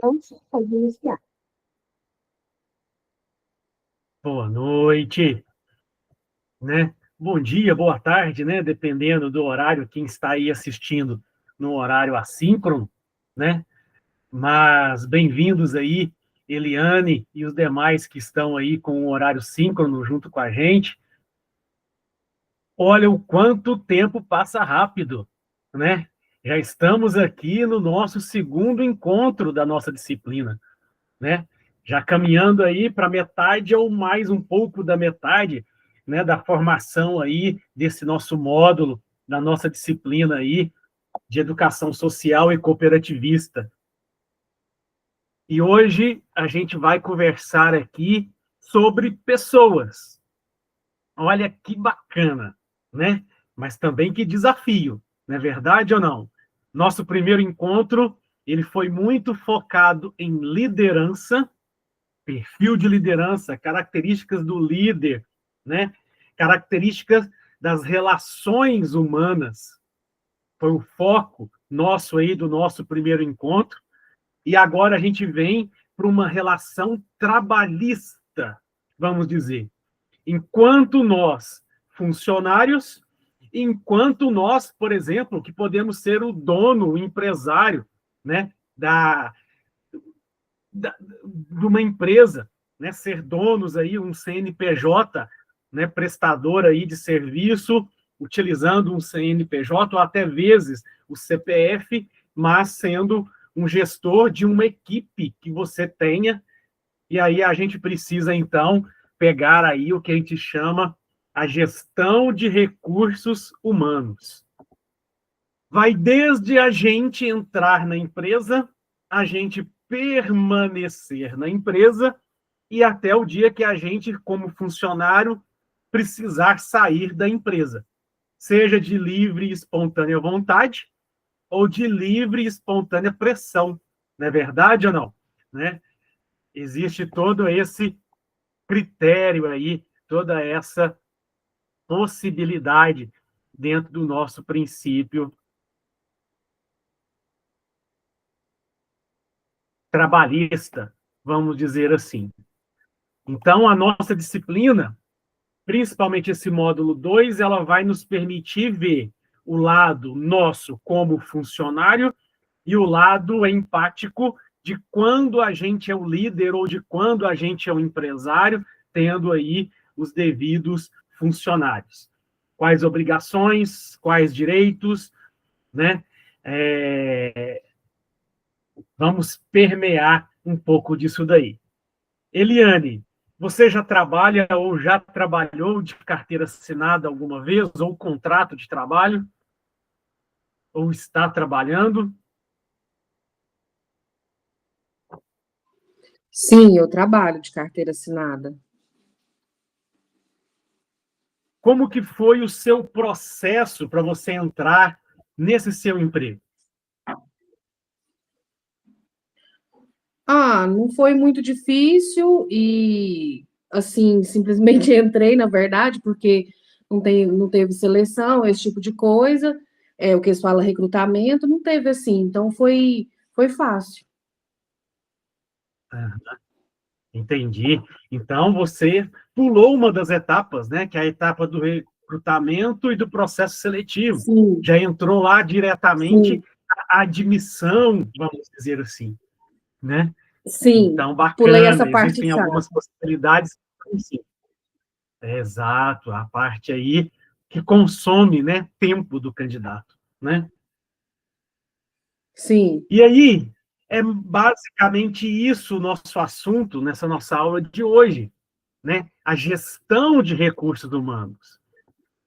Então, pode iniciar. Boa noite, né? Bom dia, boa tarde, né? Dependendo do horário, quem está aí assistindo no horário assíncrono, né? Mas bem-vindos aí, Eliane e os demais que estão aí com o horário síncrono junto com a gente. Olha o quanto o tempo passa rápido, né? Já estamos aqui no nosso segundo encontro da nossa disciplina, né? Já caminhando aí para metade ou mais um pouco da metade, né, da formação aí desse nosso módulo, da nossa disciplina aí de educação social e cooperativista. E hoje a gente vai conversar aqui sobre pessoas. Olha que bacana, né? Mas também que desafio, não é verdade ou não? Nosso primeiro encontro, ele foi muito focado em liderança, perfil de liderança, características do líder, né? Características das relações humanas. Foi o foco nosso aí do nosso primeiro encontro. E agora a gente vem para uma relação trabalhista, vamos dizer. Enquanto nós, funcionários, enquanto nós, por exemplo, que podemos ser o dono, o empresário, né, de uma empresa, né, ser donos aí, um CNPJ, né, prestador aí de serviço, utilizando um CNPJ, ou até vezes o CPF, mas sendo um gestor de uma equipe que você tenha, e aí a gente precisa, então, pegar aí o que a gente chama a gestão de recursos humanos. Vai desde a gente entrar na empresa, a gente permanecer na empresa e até o dia que a gente, como funcionário, precisar sair da empresa, seja de livre e espontânea vontade ou de livre e espontânea pressão, não é verdade ou não? Né? Existe todo esse critério aí, toda essa possibilidade dentro do nosso princípio trabalhista, vamos dizer assim. Então, a nossa disciplina, principalmente esse módulo 2, ela vai nos permitir ver o lado nosso como funcionário e o lado empático de quando a gente é o líder ou de quando a gente é o empresário, tendo aí os devidos funcionários. Quais obrigações, quais direitos, né? Vamos permear um pouco disso daí. Eliane, você já trabalha ou já trabalhou de carteira assinada alguma vez, ou contrato de trabalho, ou está trabalhando? Sim, eu trabalho de carteira assinada. Como que foi o seu processo para você entrar nesse seu emprego? Não foi muito difícil e, assim, simplesmente entrei, na verdade, porque não teve seleção, esse tipo de coisa. É o que eles falam recrutamento, não teve assim. Então foi fácil. Ah, entendi. Então, você pulou uma das etapas, né? Que é a etapa do recrutamento e do processo seletivo. Sim, Já entrou lá diretamente sim, a admissão, vamos dizer assim, né? sim. Então, Pulei essa bacana, parte existem algumas chata. possibilidades. Sim, é exato, a parte aí que consome, né, tempo do candidato, né? Sim, E aí, é basicamente isso o nosso assunto nessa nossa aula de hoje, né? A gestão de recursos humanos.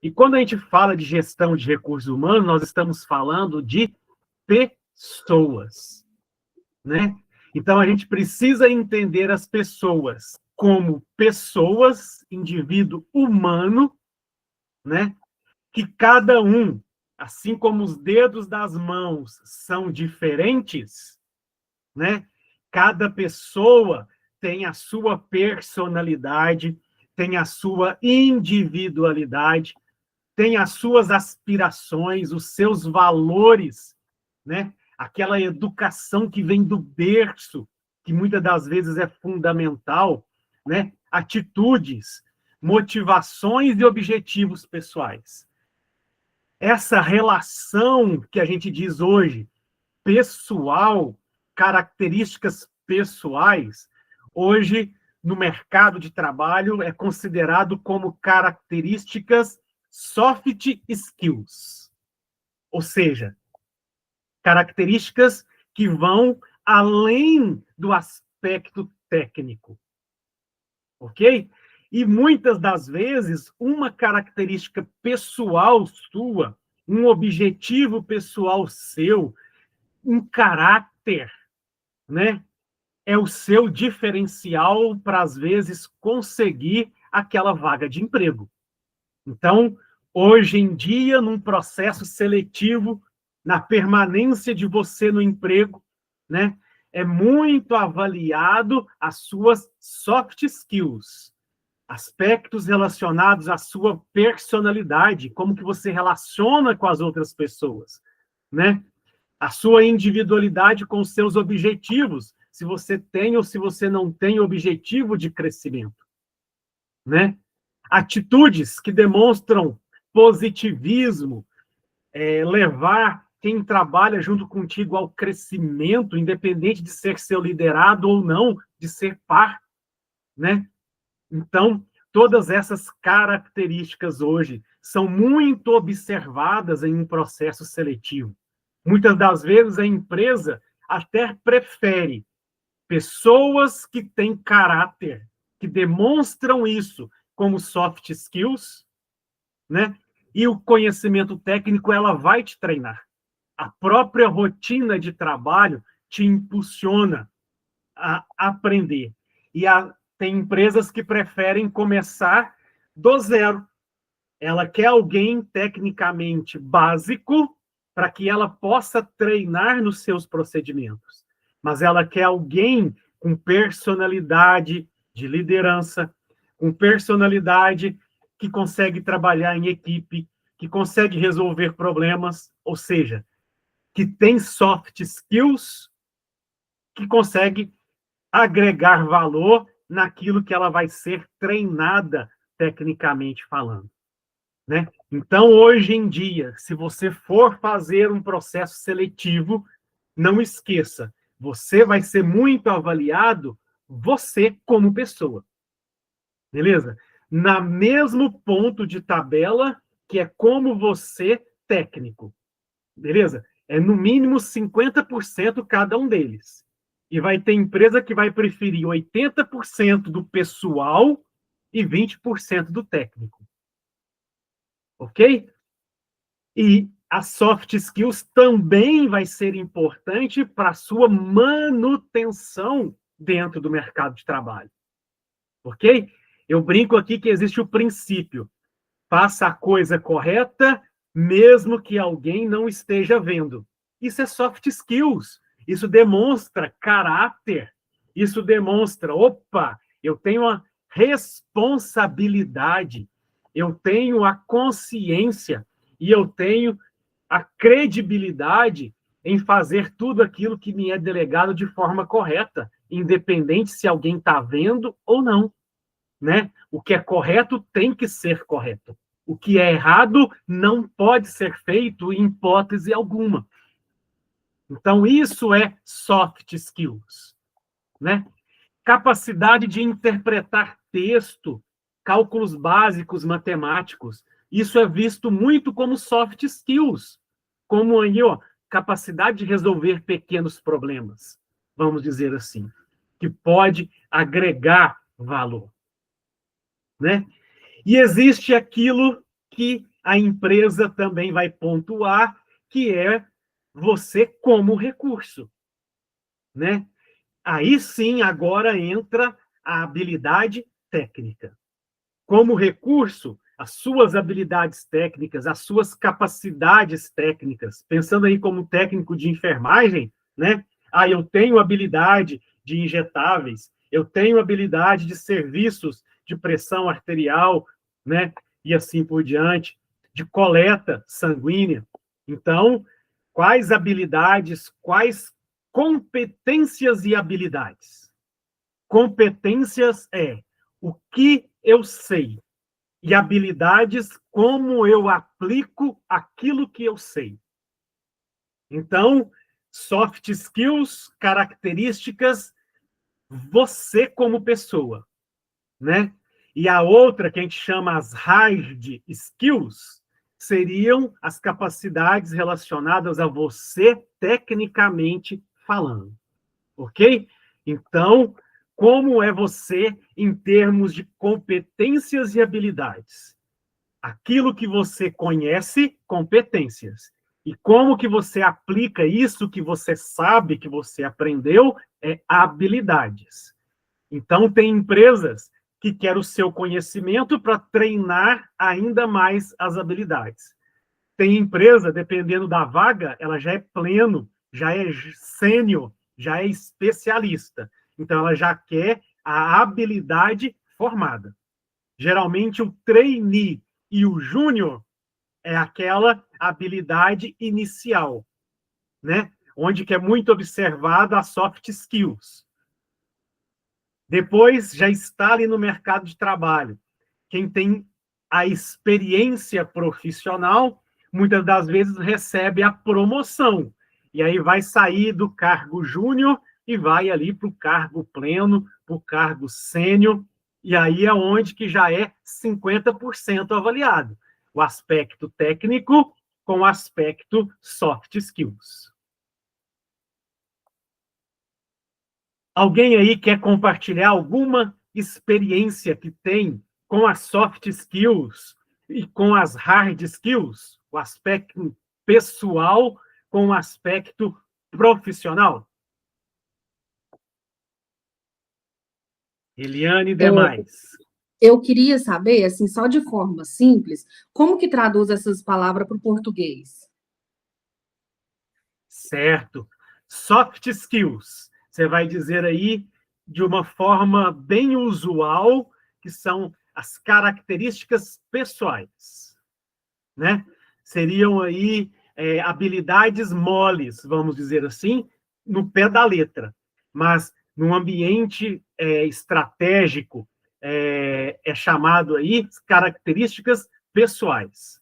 E quando a gente fala de gestão de recursos humanos, nós estamos falando de pessoas, né? Então, a gente precisa entender as pessoas como pessoas, indivíduo humano, né? Que cada um, assim como os dedos das mãos são diferentes, né? Cada pessoa tem a sua personalidade, tem a sua individualidade, tem as suas aspirações, os seus valores, né? aquela educação que vem do berço, que muitas das vezes é fundamental, né? Atitudes, motivações e objetivos pessoais. Essa relação que a gente diz hoje, pessoal, características pessoais, hoje, no mercado de trabalho, é considerado como características soft skills. Ou seja, características que vão além do aspecto técnico. Ok? E muitas das vezes, uma característica pessoal sua, um objetivo pessoal seu, um caráter, né? É o seu diferencial para, às vezes, conseguir aquela vaga de emprego. Então, hoje em dia, num processo seletivo, na permanência de você no emprego, né? É muito avaliado as suas soft skills, aspectos relacionados à sua personalidade, como que você relaciona com as outras pessoas, né? A sua individualidade com os seus objetivos, se você tem ou se você não tem objetivo de crescimento, né? Atitudes que demonstram positivismo, levar quem trabalha junto contigo ao crescimento, independente de ser seu liderado ou não, de ser par, né? Então, todas essas características hoje são muito observadas em um processo seletivo. Muitas das vezes a empresa até prefere pessoas que têm caráter, que demonstram isso como soft skills, né? E o conhecimento técnico ela vai te treinar. A própria rotina de trabalho te impulsiona a aprender. Tem empresas que preferem começar do zero. Ela quer alguém tecnicamente básico para que ela possa treinar nos seus procedimentos. Mas ela quer alguém com personalidade de liderança, com personalidade que consegue trabalhar em equipe, que consegue resolver problemas, ou seja, que tem soft skills, que consegue agregar valor naquilo que ela vai ser treinada tecnicamente falando, né? Então, hoje em dia, se você for fazer um processo seletivo, não esqueça, você vai ser muito avaliado você como pessoa, beleza? Na mesmo ponto de tabela que é como você técnico, beleza? É no mínimo 50% cada um deles. E vai ter empresa que vai preferir 80% do pessoal e 20% do técnico. Ok? E a soft skills também vai ser importante para a sua manutenção dentro do mercado de trabalho. Ok? Eu brinco aqui que existe o princípio. Faça a coisa correta, mesmo que alguém não esteja vendo. Isso é soft skills. Isso demonstra caráter. Isso demonstra, opa, eu tenho uma responsabilidade, eu tenho a consciência e eu tenho a credibilidade em fazer tudo aquilo que me é delegado de forma correta, independente se alguém está vendo ou não, né? O que é correto tem que ser correto. O que é errado não pode ser feito em hipótese alguma. Então, isso é soft skills, né? Capacidade de interpretar texto, cálculos básicos matemáticos. Isso é visto muito como soft skills, como aí, ó, capacidade de resolver pequenos problemas, vamos dizer assim, que pode agregar valor, né? E existe aquilo que a empresa também vai pontuar, que é você como recurso, né? Aí sim, agora entra a habilidade técnica. Como recurso, as suas habilidades técnicas, as suas capacidades técnicas, pensando aí como técnico de enfermagem, né? Ah, eu tenho habilidade de injetáveis, eu tenho habilidade de serviços de pressão arterial, né? E assim por diante, de coleta sanguínea. Então, Quais habilidades, quais competências e habilidades? Competências é o que eu sei, e habilidades, como eu aplico aquilo que eu sei. Então, soft skills, características, você como pessoa, né? E a outra, que a gente chama as hard skills, seriam as capacidades relacionadas a você tecnicamente falando, ok? Então, como é você em termos de competências e habilidades? Aquilo que você conhece, competências. E como que você aplica isso que você sabe, que você aprendeu, é habilidades. Então, tem empresas que querem o seu conhecimento para treinar ainda mais as habilidades. Tem empresa, dependendo da vaga, ela já é pleno, já é sênior, já é especialista. Então, ela já quer a habilidade formada. Geralmente, o trainee e o júnior é aquela habilidade inicial, né? Onde que é muito observada as soft skills. Depois já está ali no mercado de trabalho. Quem tem a experiência profissional, muitas das vezes recebe a promoção. E aí vai sair do cargo júnior e vai ali para o cargo pleno, para o cargo sênior, e aí é onde que já é 50% avaliado. O aspecto técnico com o aspecto soft skills. Alguém aí quer compartilhar alguma experiência que tem com as soft skills e com as hard skills? O aspecto pessoal com o aspecto profissional? Eliane e demais. Eu queria saber, assim, só de forma simples, como que traduz essas palavras para o português? Certo. Soft skills. Você vai dizer aí de uma forma bem usual, que são as características pessoais, né? Seriam aí habilidades moles, vamos dizer assim, no pé da letra. Mas num ambiente estratégico, é chamado aí características pessoais.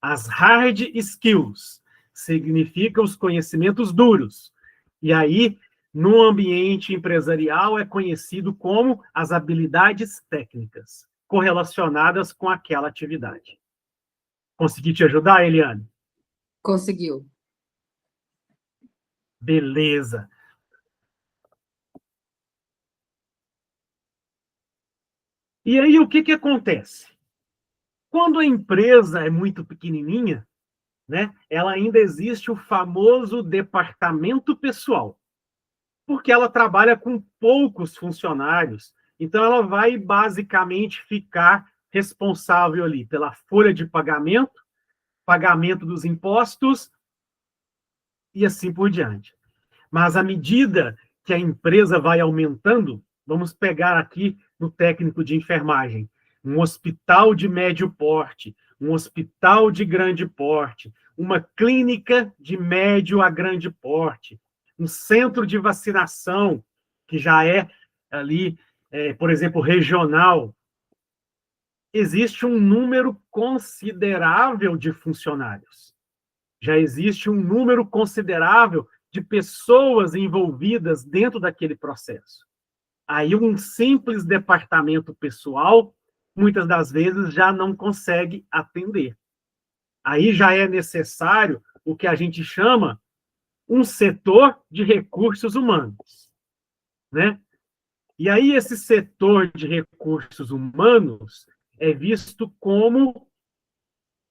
As hard skills significam os conhecimentos duros. E aí, no ambiente empresarial, é conhecido como as habilidades técnicas, correlacionadas com aquela atividade. Consegui te ajudar, Eliane? Conseguiu. Beleza. E aí, o que que acontece? Quando a empresa é muito pequenininha, né, ela ainda existe o famoso departamento pessoal, porque ela trabalha com poucos funcionários, então ela vai basicamente ficar responsável ali pela folha de pagamento, pagamento dos impostos e assim por diante. Mas à medida que a empresa vai aumentando, vamos pegar aqui no técnico de enfermagem, um hospital de médio porte, um hospital de grande porte, uma clínica de médio a grande porte, um centro de vacinação, que já é ali, por exemplo, regional. Existe um número considerável de funcionários. Já existe um número considerável de pessoas envolvidas dentro daquele processo. Aí um simples departamento pessoal, muitas das vezes, já não consegue atender. Aí já é necessário o que a gente chama um setor de recursos humanos, né? E aí esse setor de recursos humanos é visto como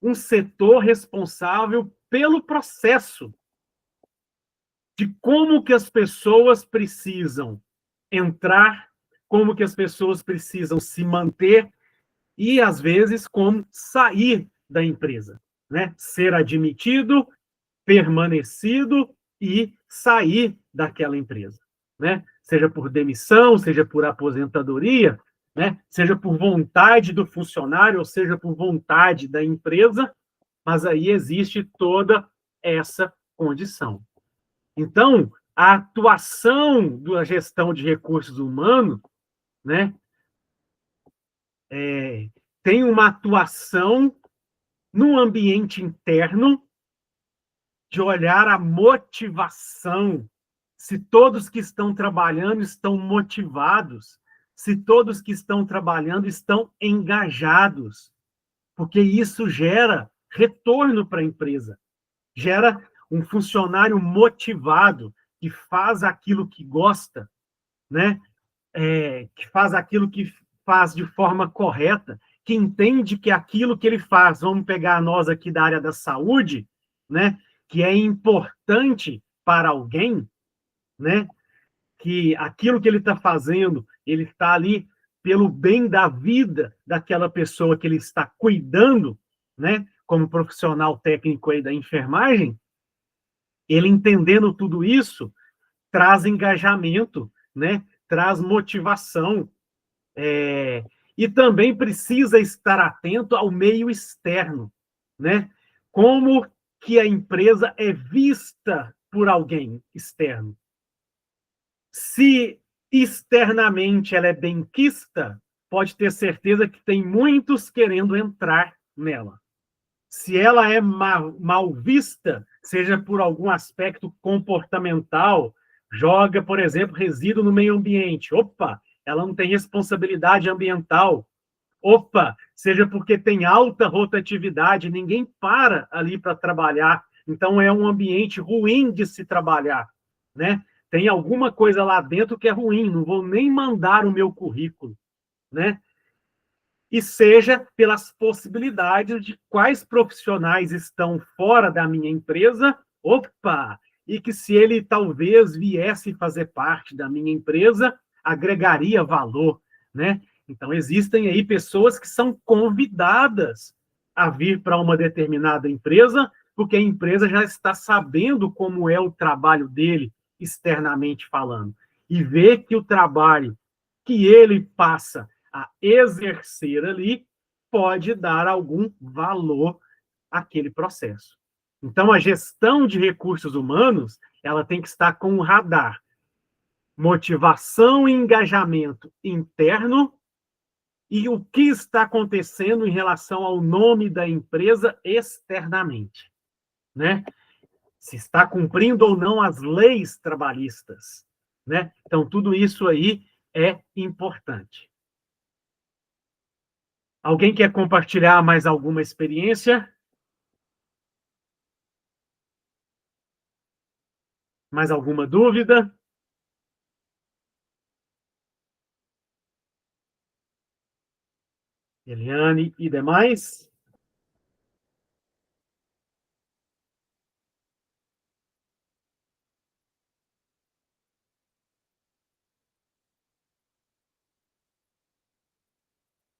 um setor responsável pelo processo de como que as pessoas precisam entrar, como que as pessoas precisam se manter e, às vezes, como sair da empresa, né? Ser admitido, permanecido e sair daquela empresa, né? Seja por demissão, seja por aposentadoria, né? Seja por vontade do funcionário, ou seja por vontade da empresa, mas aí existe toda essa condição. Então, a atuação da gestão de recursos humanos, né, tem uma atuação no ambiente interno de olhar a motivação, se todos que estão trabalhando estão motivados, se todos que estão trabalhando estão engajados, porque isso gera retorno para a empresa, gera um funcionário motivado, que faz aquilo que gosta, né? Que faz aquilo que faz de forma correta, que entende que aquilo que ele faz, vamos pegar nós aqui da área da saúde, né? Que é importante para alguém, né? Que aquilo que ele está fazendo, ele está ali pelo bem da vida daquela pessoa que ele está cuidando, né? Como profissional técnico aí da enfermagem, ele entendendo tudo isso, traz engajamento, né? Traz motivação, e também precisa estar atento ao meio externo, né? Como que a empresa é vista por alguém externo. Se externamente ela é benquista, pode ter certeza que tem muitos querendo entrar nela. Se ela é mal vista, seja por algum aspecto comportamental, joga, por exemplo, resíduo no meio ambiente. Opa, ela não tem responsabilidade ambiental. Opa, seja porque tem alta rotatividade, ninguém para ali para trabalhar. Então é um ambiente ruim de se trabalhar, né? Tem alguma coisa lá dentro que é ruim, não vou nem mandar o meu currículo, né? E seja pelas possibilidades de quais profissionais estão fora da minha empresa, opa, e que se ele talvez viesse fazer parte da minha empresa, agregaria valor, né? Então, existem aí pessoas que são convidadas a vir para uma determinada empresa, porque a empresa já está sabendo como é o trabalho dele, externamente falando, e vê que o trabalho que ele passa a exercer ali pode dar algum valor àquele processo. Então, a gestão de recursos humanos, ela tem que estar com o radar. Motivação e engajamento interno e o que está acontecendo em relação ao nome da empresa externamente, né? Se está cumprindo ou não as leis trabalhistas, né? Então, tudo isso aí é importante. Alguém quer compartilhar mais alguma experiência? Mais alguma dúvida? Eliane e demais?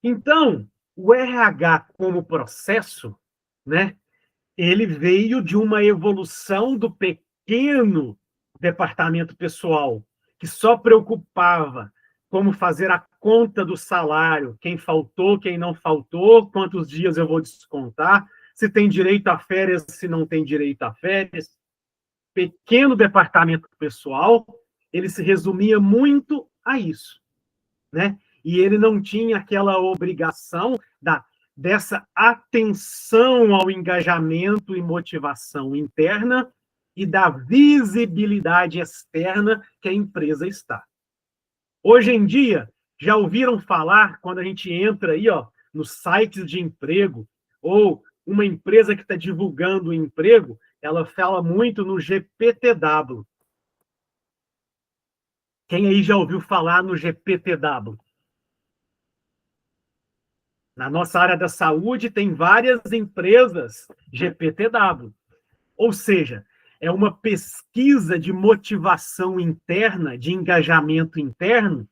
Então, o RH como processo, né, ele veio de uma evolução do pequeno departamento pessoal, que só preocupava como fazer a conta do salário, quem faltou, quem não faltou, quantos dias eu vou descontar, se tem direito a férias, se não tem direito a férias. Pequeno departamento pessoal, ele se resumia muito a isso, né? E ele não tinha aquela obrigação dessa atenção ao engajamento e motivação interna e da visibilidade externa que a empresa está. Hoje em dia, já ouviram falar, quando a gente entra aí, ó, nos sites de emprego, ou uma empresa que está divulgando o emprego, ela fala muito no GPTW. Quem aí já ouviu falar no GPTW? Na nossa área da saúde, tem várias empresas GPTW. Ou seja, é uma pesquisa de motivação interna, de engajamento interno,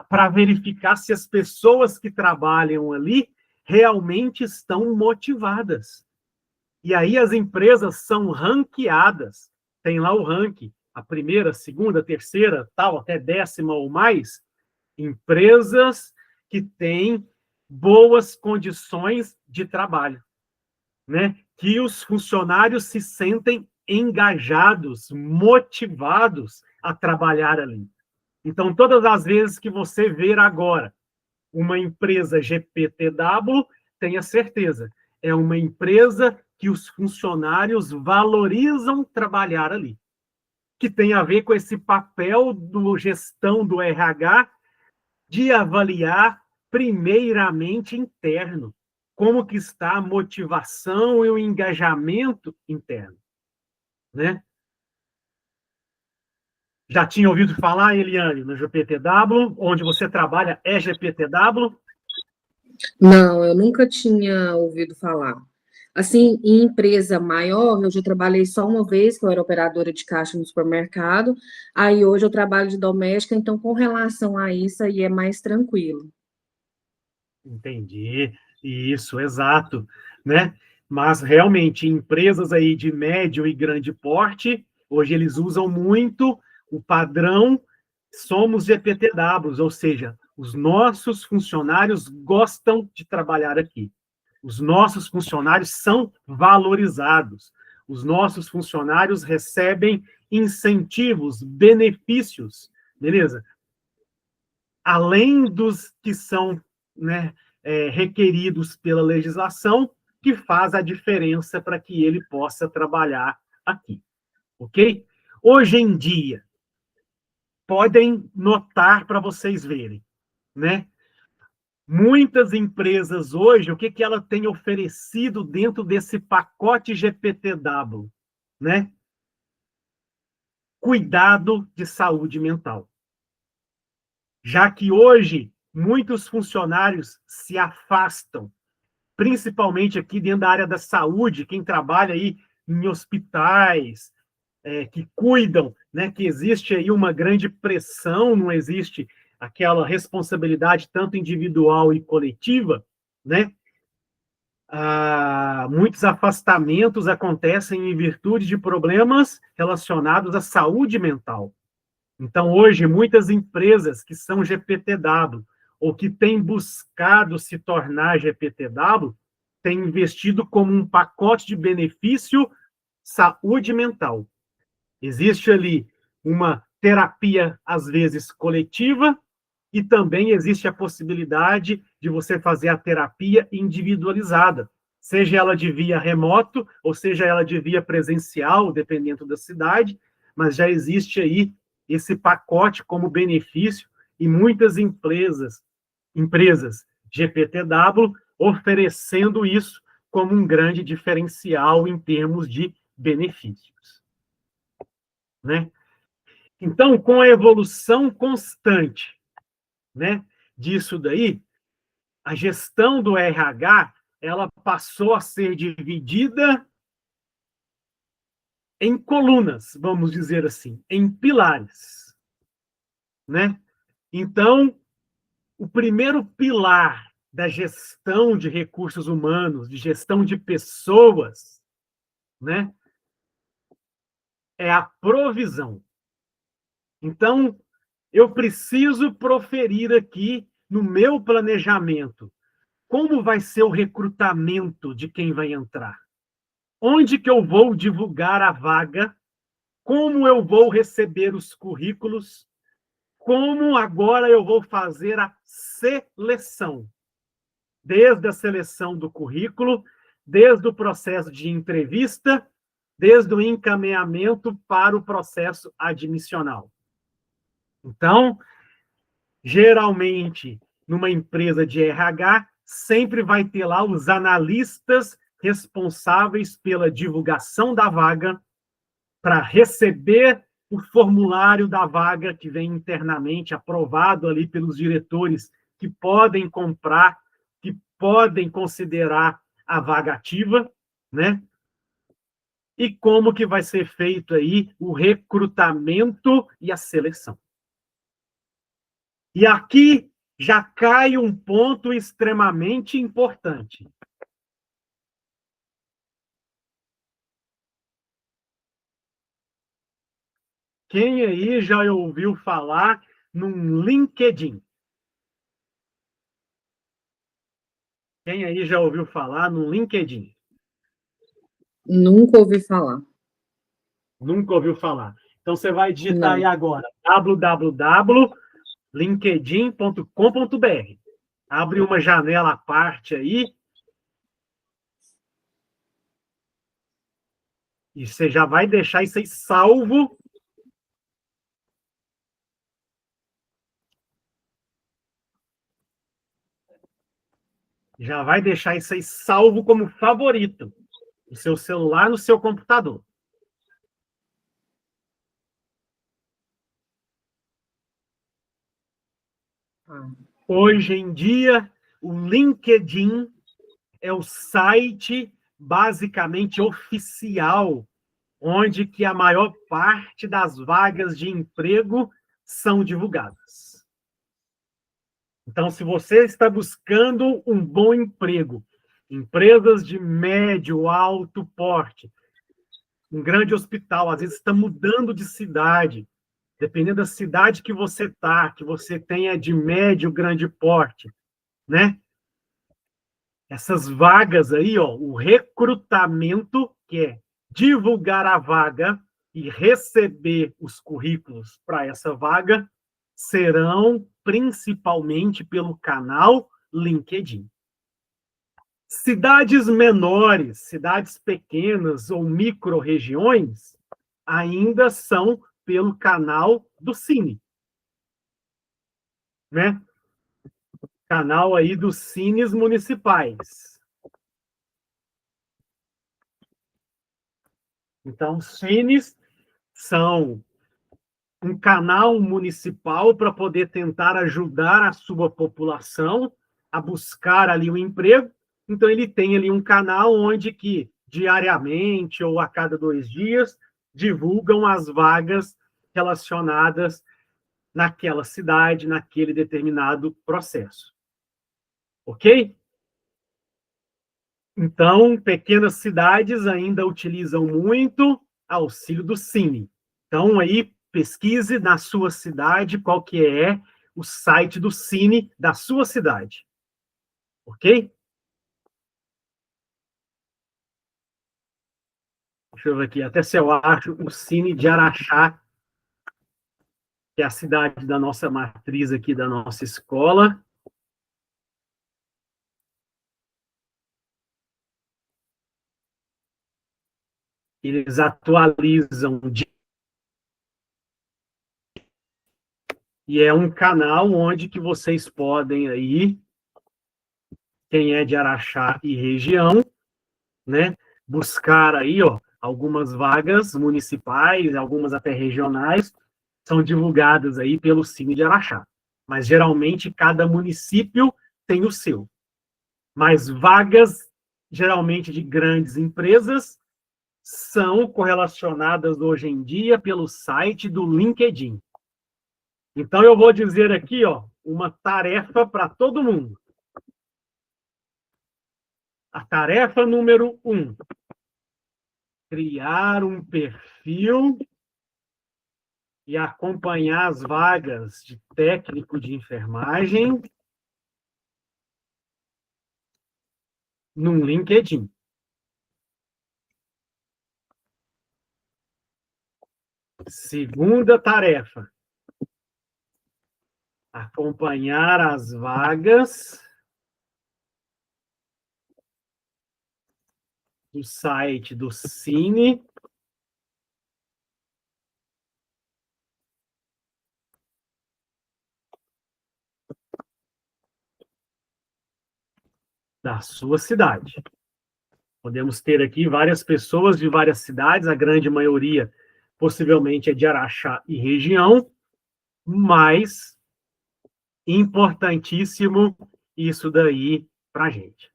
para verificar se as pessoas que trabalham ali realmente estão motivadas. E aí as empresas são ranqueadas. Tem lá o ranking, a primeira, segunda, terceira, tal, até 10ª ou mais. Empresas que têm boas condições de trabalho, né? Que os funcionários se sentem engajados, motivados a trabalhar ali. Então, todas as vezes que você ver agora uma empresa GPTW, tenha certeza, é uma empresa que os funcionários valorizam trabalhar ali, que tem a ver com esse papel do gestão do RH de avaliar primeiramente interno, como que está a motivação e o engajamento interno, né? Já tinha ouvido falar, Eliane, no GPTW, onde você trabalha é GPTW? Não, eu nunca tinha ouvido falar. Assim, em empresa maior, eu já trabalhei só uma vez, que eu era operadora de caixa no supermercado. Aí hoje eu trabalho de doméstica, então com relação a isso aí é mais tranquilo. Entendi. Isso, exato, né? Mas realmente empresas aí de médio e grande porte, hoje eles usam muito o padrão somos GPTWs, ou seja, os nossos funcionários gostam de trabalhar aqui. Os nossos funcionários são valorizados. Os nossos funcionários recebem incentivos, benefícios, beleza? Além dos que são, né, requeridos pela legislação, que faz a diferença para que ele possa trabalhar aqui, ok? Hoje em dia, podem notar para vocês verem, né? Muitas empresas hoje, o que, que ela tem oferecido dentro desse pacote GPTW, né? Cuidado de saúde mental. Já que hoje muitos funcionários se afastam, principalmente aqui dentro da área da saúde, quem trabalha aí em hospitais, que cuidam, né, que existe aí uma grande pressão, não existe aquela responsabilidade tanto individual e coletiva, né? Muitos afastamentos acontecem em virtude de problemas relacionados à saúde mental. Então, hoje, muitas empresas que são GPTW ou que têm buscado se tornar GPTW têm investido como um pacote de benefício saúde mental. Existe ali uma terapia, às vezes, coletiva, e também existe a possibilidade de você fazer a terapia individualizada, seja ela de via remoto, ou seja ela de via presencial, dependendo da cidade, mas já existe aí esse pacote como benefício, e muitas empresas GPTW, oferecendo isso como um grande diferencial em termos de benefícios, né? Então, com a evolução constante, né, disso daí, a gestão do RH, ela passou a ser dividida em colunas, vamos dizer assim, em pilares, né? Então, o primeiro pilar da gestão de recursos humanos, de gestão de pessoas, né, é a provisão. Então, eu preciso proferir aqui no meu planejamento como vai ser o recrutamento de quem vai entrar. Onde que eu vou divulgar a vaga? Como eu vou receber os currículos? Como agora eu vou fazer a seleção? Desde a seleção do currículo, desde o processo de entrevista, desde o encaminhamento para o processo admissional. Então, geralmente, numa empresa de RH, sempre vai ter lá os analistas responsáveis pela divulgação da vaga, para receber o formulário da vaga que vem internamente aprovado ali pelos diretores que podem comprar, que podem considerar a vaga ativa, né? E como que vai ser feito aí o recrutamento e a seleção. E aqui já cai um ponto extremamente importante. Quem aí já ouviu falar num LinkedIn? Quem aí já ouviu falar no LinkedIn? Nunca ouvi falar. Nunca ouviu falar. Então, você vai digitar Não. aí agora www.linkedin.com.br. Abre uma janela à parte aí e você já vai deixar isso aí salvo. Já vai deixar isso aí salvo como favorito no seu celular, no seu computador. Hoje em dia, o LinkedIn é o site basicamente oficial, onde que a maior parte das vagas de emprego são divulgadas. Então, se você está buscando um bom emprego, empresas de médio, alto porte, um grande hospital, às vezes está mudando de cidade, dependendo da cidade que você está, que você tenha de médio, grande porte, né? Essas vagas aí, ó, o recrutamento, que é divulgar a vaga e receber os currículos para essa vaga, serão principalmente pelo canal LinkedIn. Cidades menores, cidades pequenas ou micro-regiões ainda são pelo canal do Cine, né? Canal aí dos cines municipais. Então, cines são um canal municipal para poder tentar ajudar a sua população a buscar ali o emprego. Então, ele tem ali um canal onde que, diariamente ou a cada 2 dias, divulgam as vagas relacionadas naquela cidade, naquele determinado processo. Ok? Então, pequenas cidades ainda utilizam muito auxílio do Cine. Então, aí, pesquise na sua cidade qual que é o site do Cine da sua cidade. Ok? Deixa eu ver aqui, até se eu acho o Cine de Araxá, que é a cidade da nossa matriz aqui, da nossa escola. Eles atualizam e é um canal onde que vocês podem aí, quem é de Araxá e região, né, buscar aí, ó, algumas vagas municipais, algumas até regionais, são divulgadas aí pelo Cine de Araxá. Mas geralmente cada município tem o seu. Mas vagas geralmente de grandes empresas são correlacionadas hoje em dia pelo site do LinkedIn. Então eu vou dizer aqui, ó, uma tarefa para todo mundo. A tarefa número 1: criar um perfil e acompanhar as vagas de técnico de enfermagem no LinkedIn. Segunda tarefa: acompanhar as vagas do site do Cine da sua cidade. Podemos ter aqui várias pessoas de várias cidades, a grande maioria possivelmente é de Araxá e região, mas importantíssimo isso daí para a gente.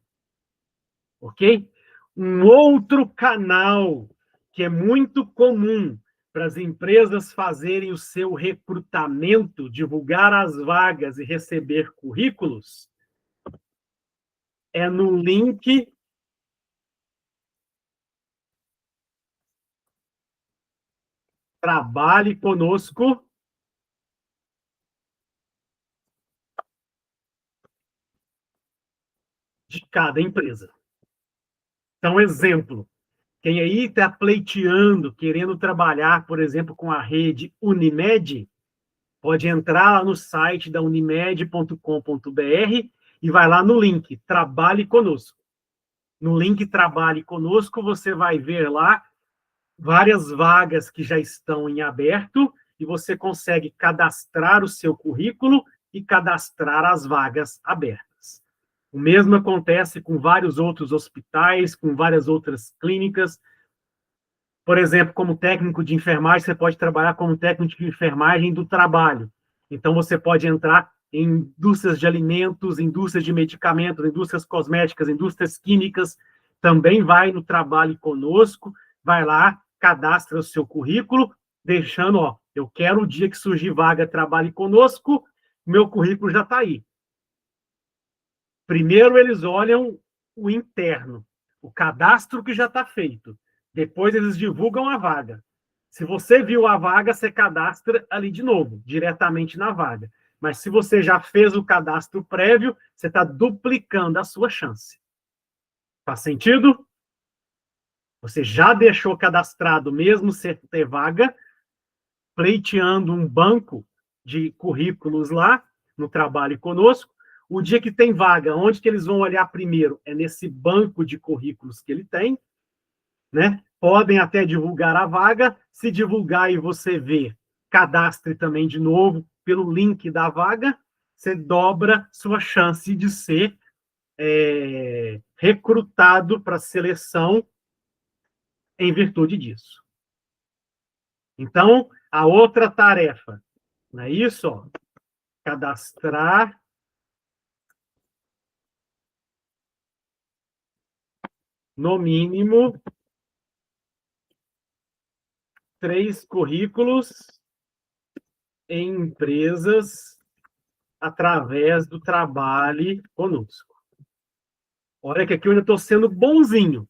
Ok? Um outro canal que é muito comum para as empresas fazerem o seu recrutamento, divulgar as vagas e receber currículos, é no link Trabalhe Conosco de cada empresa. Então, exemplo, Quem aí está pleiteando, querendo trabalhar, por exemplo, com a rede Unimed, pode entrar lá no site da unimed.com.br e vai lá no link Trabalhe Conosco. No link Trabalhe Conosco, você vai ver lá várias vagas que já estão em aberto e você consegue cadastrar o seu currículo e cadastrar as vagas abertas. O mesmo acontece com vários outros hospitais, com várias outras clínicas. Por exemplo, como técnico de enfermagem, você pode trabalhar como técnico de enfermagem do trabalho. Então, você pode entrar em indústrias de alimentos, indústrias de medicamentos, indústrias cosméticas, indústrias químicas. Também vai no Trabalhe Conosco, vai lá, cadastra o seu currículo, deixando, ó, eu quero o dia que surgir vaga, Trabalhe Conosco, meu currículo já está aí. Primeiro, eles olham o interno, o cadastro que já está feito. Depois, eles divulgam a vaga. Se você viu a vaga, você cadastra ali de novo, diretamente na vaga. Mas se você já fez o cadastro prévio, você está duplicando a sua chance. Faz sentido? Você já deixou cadastrado, mesmo sem ter vaga, pleiteando um banco de currículos lá, no Trabalhe Conosco. O dia que tem vaga, onde que eles vão olhar primeiro? É nesse banco de currículos que ele tem, né? Podem até divulgar a vaga. Se divulgar e você ver, cadastre também de novo pelo link da vaga, você dobra sua chance de ser recrutado para a seleção em virtude disso. Então, a outra tarefa, não é isso? Ó, cadastrar no mínimo 3 currículos em empresas através do Trabalhe Conosco. Olha que aqui eu ainda estou sendo bonzinho,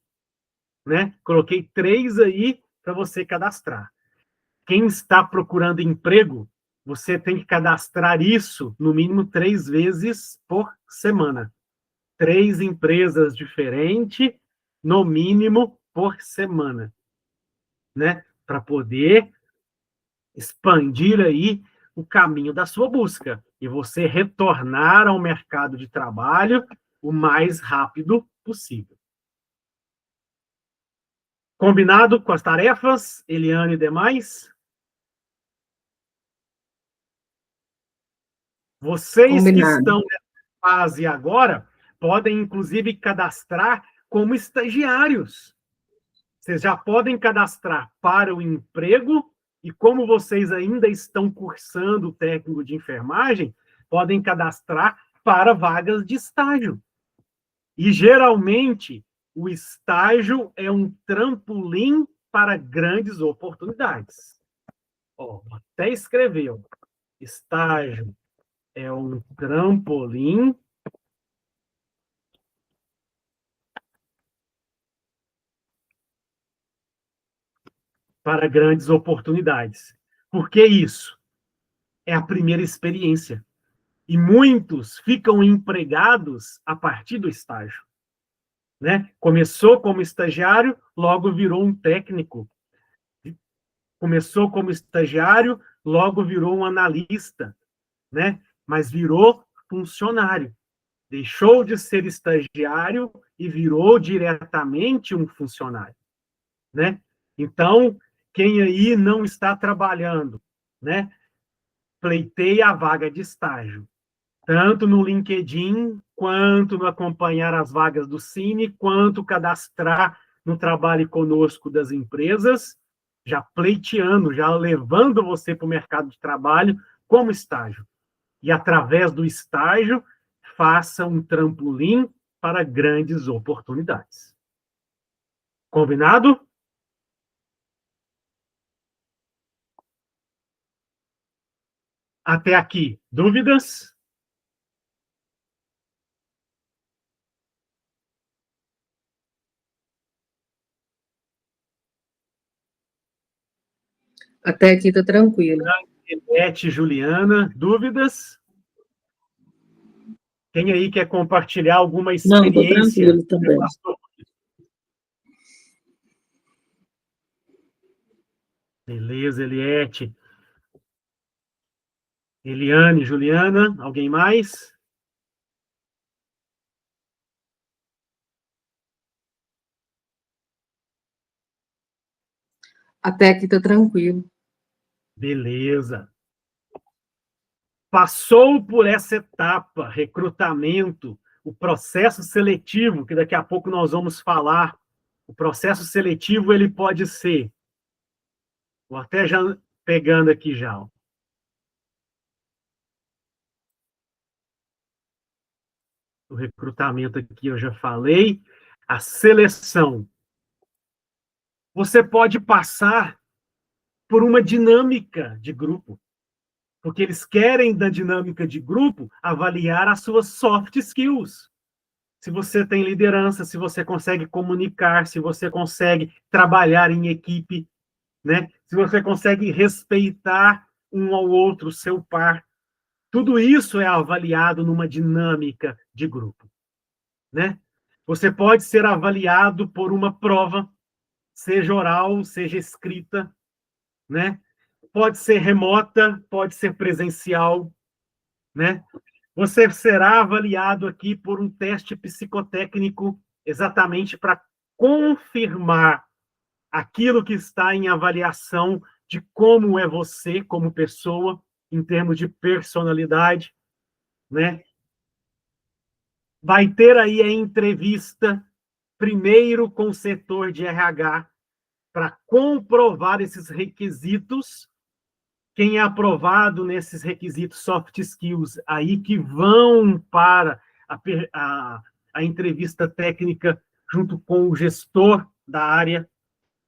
né? Coloquei 3 aí para você cadastrar. Quem está procurando emprego, você tem que cadastrar isso no mínimo 3 vezes por semana. 3 empresas diferentes, no mínimo por semana, né? Para poder expandir aí o caminho da sua busca e você retornar ao mercado de trabalho o mais rápido possível. Combinado com as tarefas, Eliane e demais? Vocês Combinado. que estão nessa fase agora podem, inclusive, cadastrar como estagiários. Vocês já podem cadastrar para o emprego e, como vocês ainda estão cursando o técnico de enfermagem, podem cadastrar para vagas de estágio. E, geralmente, o estágio é um trampolim para grandes oportunidades. Ó, até escreveu. Estágio é um trampolim para grandes oportunidades. Por que isso? É a primeira experiência. E muitos ficam empregados a partir do estágio, né? Começou como estagiário, logo virou um técnico. Começou como estagiário, logo virou um analista, né? Mas virou funcionário. Deixou de ser estagiário e virou diretamente um funcionário, né? Então, quem aí não está trabalhando, né? Pleiteia a vaga de estágio, tanto no LinkedIn, quanto no acompanhar as vagas do Cine, quanto cadastrar no Trabalhe Conosco das empresas, já pleiteando, já levando você para o mercado de trabalho como estágio. E, através do estágio, faça um trampolim para grandes oportunidades. Combinado? Até aqui, dúvidas? Até aqui tá tranquilo. Beth, Juliana, dúvidas? Quem aí quer compartilhar alguma Não, tô experiência? tranquilo também. Beleza, Eliette. Eliane, Juliana, alguém mais? Até aqui tá tranquilo. Beleza. Passou por essa etapa, recrutamento, o processo seletivo, que daqui a pouco nós vamos falar. O processo seletivo, ele pode ser, vou até já pegando aqui já, ó. O recrutamento aqui eu já falei. A seleção. Você pode passar por uma dinâmica de grupo, porque eles querem, da dinâmica de grupo, avaliar as suas soft skills. Se você tem liderança, se você consegue comunicar, se você consegue trabalhar em equipe, né? Se você consegue respeitar um ao outro, seu par. Tudo isso é avaliado numa dinâmica de grupo, né? Você pode ser avaliado por uma prova, seja oral, seja escrita, né? Pode ser remota, pode ser presencial, né? Você será avaliado aqui por um teste psicotécnico exatamente para confirmar aquilo que está em avaliação de como é você como pessoa, em termos de personalidade, né? Vai ter aí a entrevista primeiro com o setor de RH para comprovar esses requisitos. Quem é aprovado nesses requisitos soft skills aí que vão para a entrevista técnica junto com o gestor da área,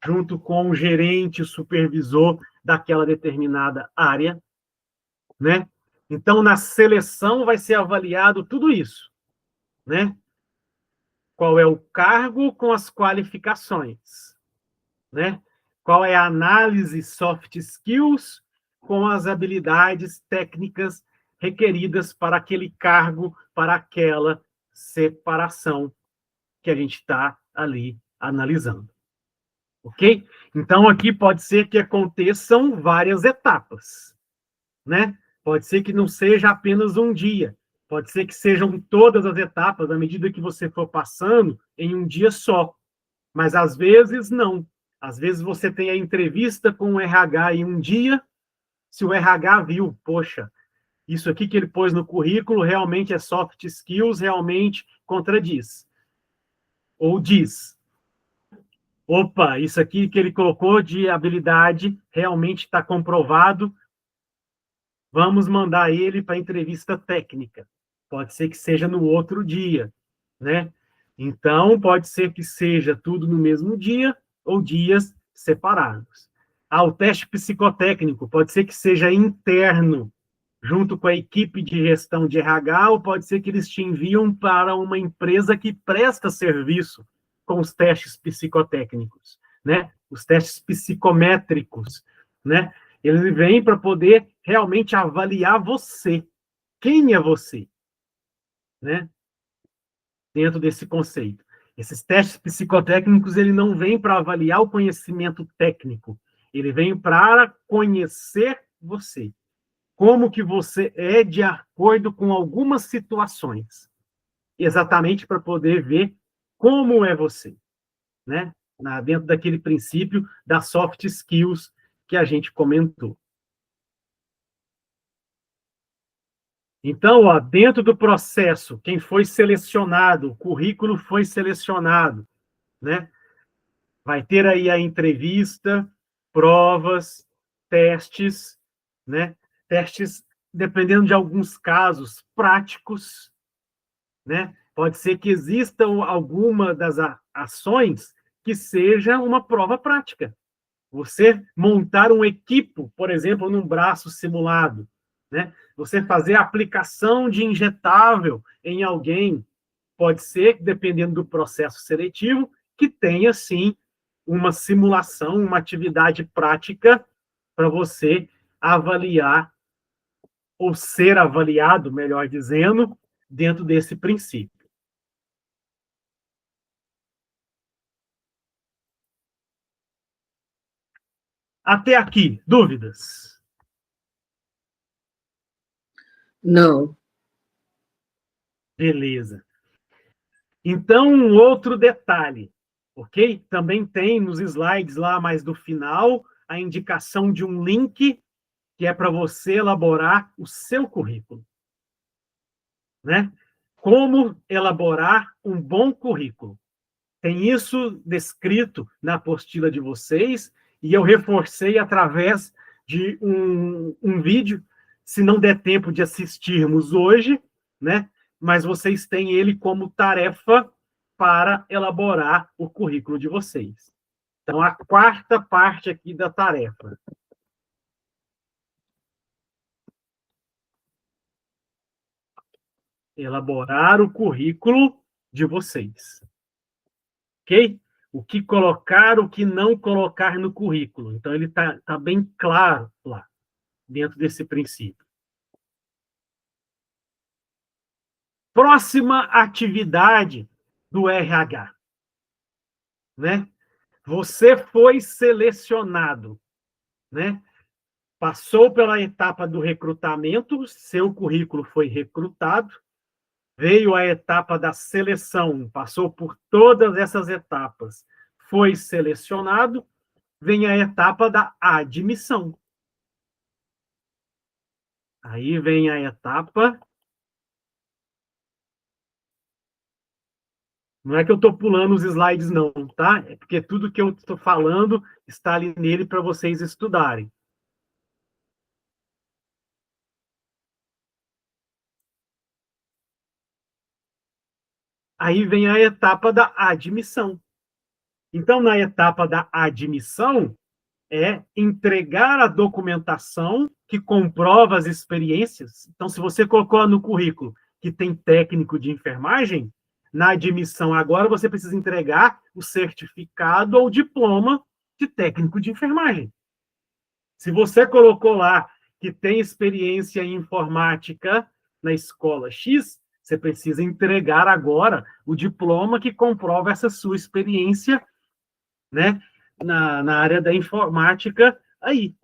junto com o gerente, o supervisor daquela determinada área, né? Então, na seleção vai ser avaliado tudo isso, né? Qual é o cargo com as qualificações, né? Qual é a análise soft skills com as habilidades técnicas requeridas para aquele cargo, para aquela separação que a gente está ali analisando. Ok? Então, aqui pode ser que aconteçam várias etapas, né? Pode ser que não seja apenas um dia, pode ser que sejam todas as etapas, à medida que você for passando, em um dia só. Mas, às vezes, não. Às vezes, você tem a entrevista com o RH em um dia, se o RH viu, poxa, isso aqui que ele pôs no currículo realmente é soft skills, realmente contradiz. Ou diz, opa, isso aqui que ele colocou de habilidade realmente está comprovado, vamos mandar ele para a entrevista técnica. Pode ser que seja no outro dia, né? Então, pode ser que seja tudo no mesmo dia ou dias separados. O teste psicotécnico pode ser que seja interno, junto com a equipe de gestão de RH, ou pode ser que eles te enviam para uma empresa que presta serviço com os testes psicotécnicos, né? Os testes psicométricos, né? Ele vem para poder realmente avaliar você. Quem é você? Né? Dentro desse conceito. Esses testes psicotécnicos, ele não vem para avaliar o conhecimento técnico. Ele vem para conhecer você. Como que você é de acordo com algumas situações. Exatamente para poder ver como é você. Né? Dentro daquele princípio das soft skills que a gente comentou. Então, ó, dentro do processo, quem foi selecionado, o currículo foi selecionado, né? Vai ter aí a entrevista, provas, testes, né? Testes, dependendo de alguns casos, práticos, né? Pode ser que exista alguma das ações que seja uma prova prática. Você montar um equipo, por exemplo, num braço simulado, né? Você fazer a aplicação de injetável em alguém, pode ser, dependendo do processo seletivo, que tenha, sim, uma simulação, uma atividade prática para você avaliar, ou ser avaliado, melhor dizendo, dentro desse princípio. Até aqui, dúvidas? Não. Beleza. Então, um outro detalhe, ok? Também tem nos slides lá mais do final a indicação de um link que é para você elaborar o seu currículo, né? Como elaborar um bom currículo. Tem isso descrito na apostila de vocês e eu reforcei através de um vídeo, se não der tempo de assistirmos hoje, né? Mas vocês têm ele como tarefa para elaborar o currículo de vocês. Então, a quarta parte aqui da tarefa. Elaborar o currículo de vocês. Ok? O que colocar, o que não colocar no currículo. Então, ele tá bem claro lá, dentro desse princípio. Próxima atividade do RH, né? Você foi selecionado, né? Passou pela etapa do recrutamento, seu currículo foi recrutado, veio a etapa da seleção, passou por todas essas etapas, foi selecionado, vem a etapa da admissão. Aí vem a etapa. Não é que eu estou pulando os slides, não, tá? É porque tudo que eu estou falando está ali nele para vocês estudarem. Aí vem a etapa da admissão. Então, na etapa da admissão, é entregar a documentação que comprova as experiências. Então, se você colocou no currículo que tem técnico de enfermagem, na admissão agora você precisa entregar o certificado ou diploma de técnico de enfermagem. Se você colocou lá que tem experiência em informática na escola X, você precisa entregar agora o diploma que comprova essa sua experiência, né, na área da informática aí.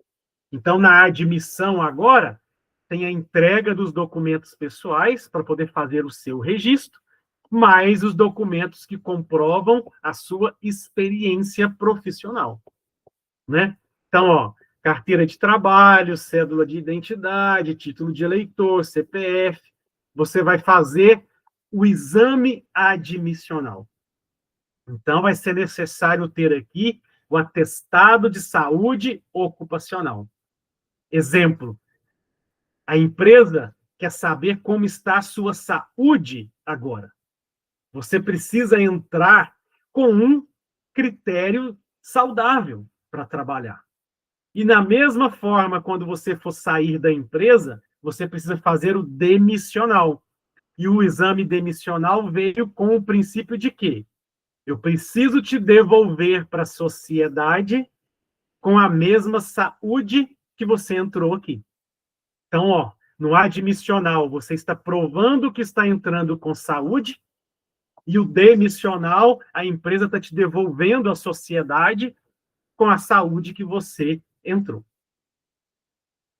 Então, na admissão agora, tem a entrega dos documentos pessoais para poder fazer o seu registro, mais os documentos que comprovam a sua experiência profissional, né? Então, ó, carteira de trabalho, cédula de identidade, título de eleitor, CPF. Você vai fazer o exame admissional. Então, vai ser necessário ter aqui o atestado de saúde ocupacional. Exemplo, a empresa quer saber como está a sua saúde agora. Você precisa entrar com um critério saudável para trabalhar. E da mesma forma, quando você for sair da empresa, você precisa fazer o demissional. E o exame demissional veio com o princípio de quê? Eu preciso te devolver para a sociedade com a mesma saúde que você entrou aqui. Então, ó, no admissional, você está provando que está entrando com saúde, e o demissional, a empresa está te devolvendo à sociedade com a saúde que você entrou.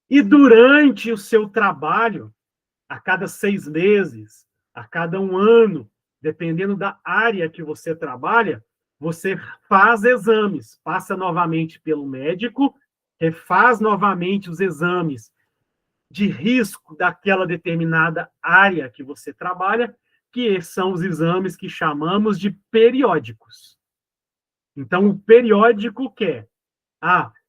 E durante o seu trabalho, a cada 6 meses, a cada 1 ano, dependendo da área que você trabalha, você faz exames, passa novamente pelo médico, refaz novamente os exames de risco daquela determinada área que você trabalha, que são os exames que chamamos de periódicos. Então, o periódico que é,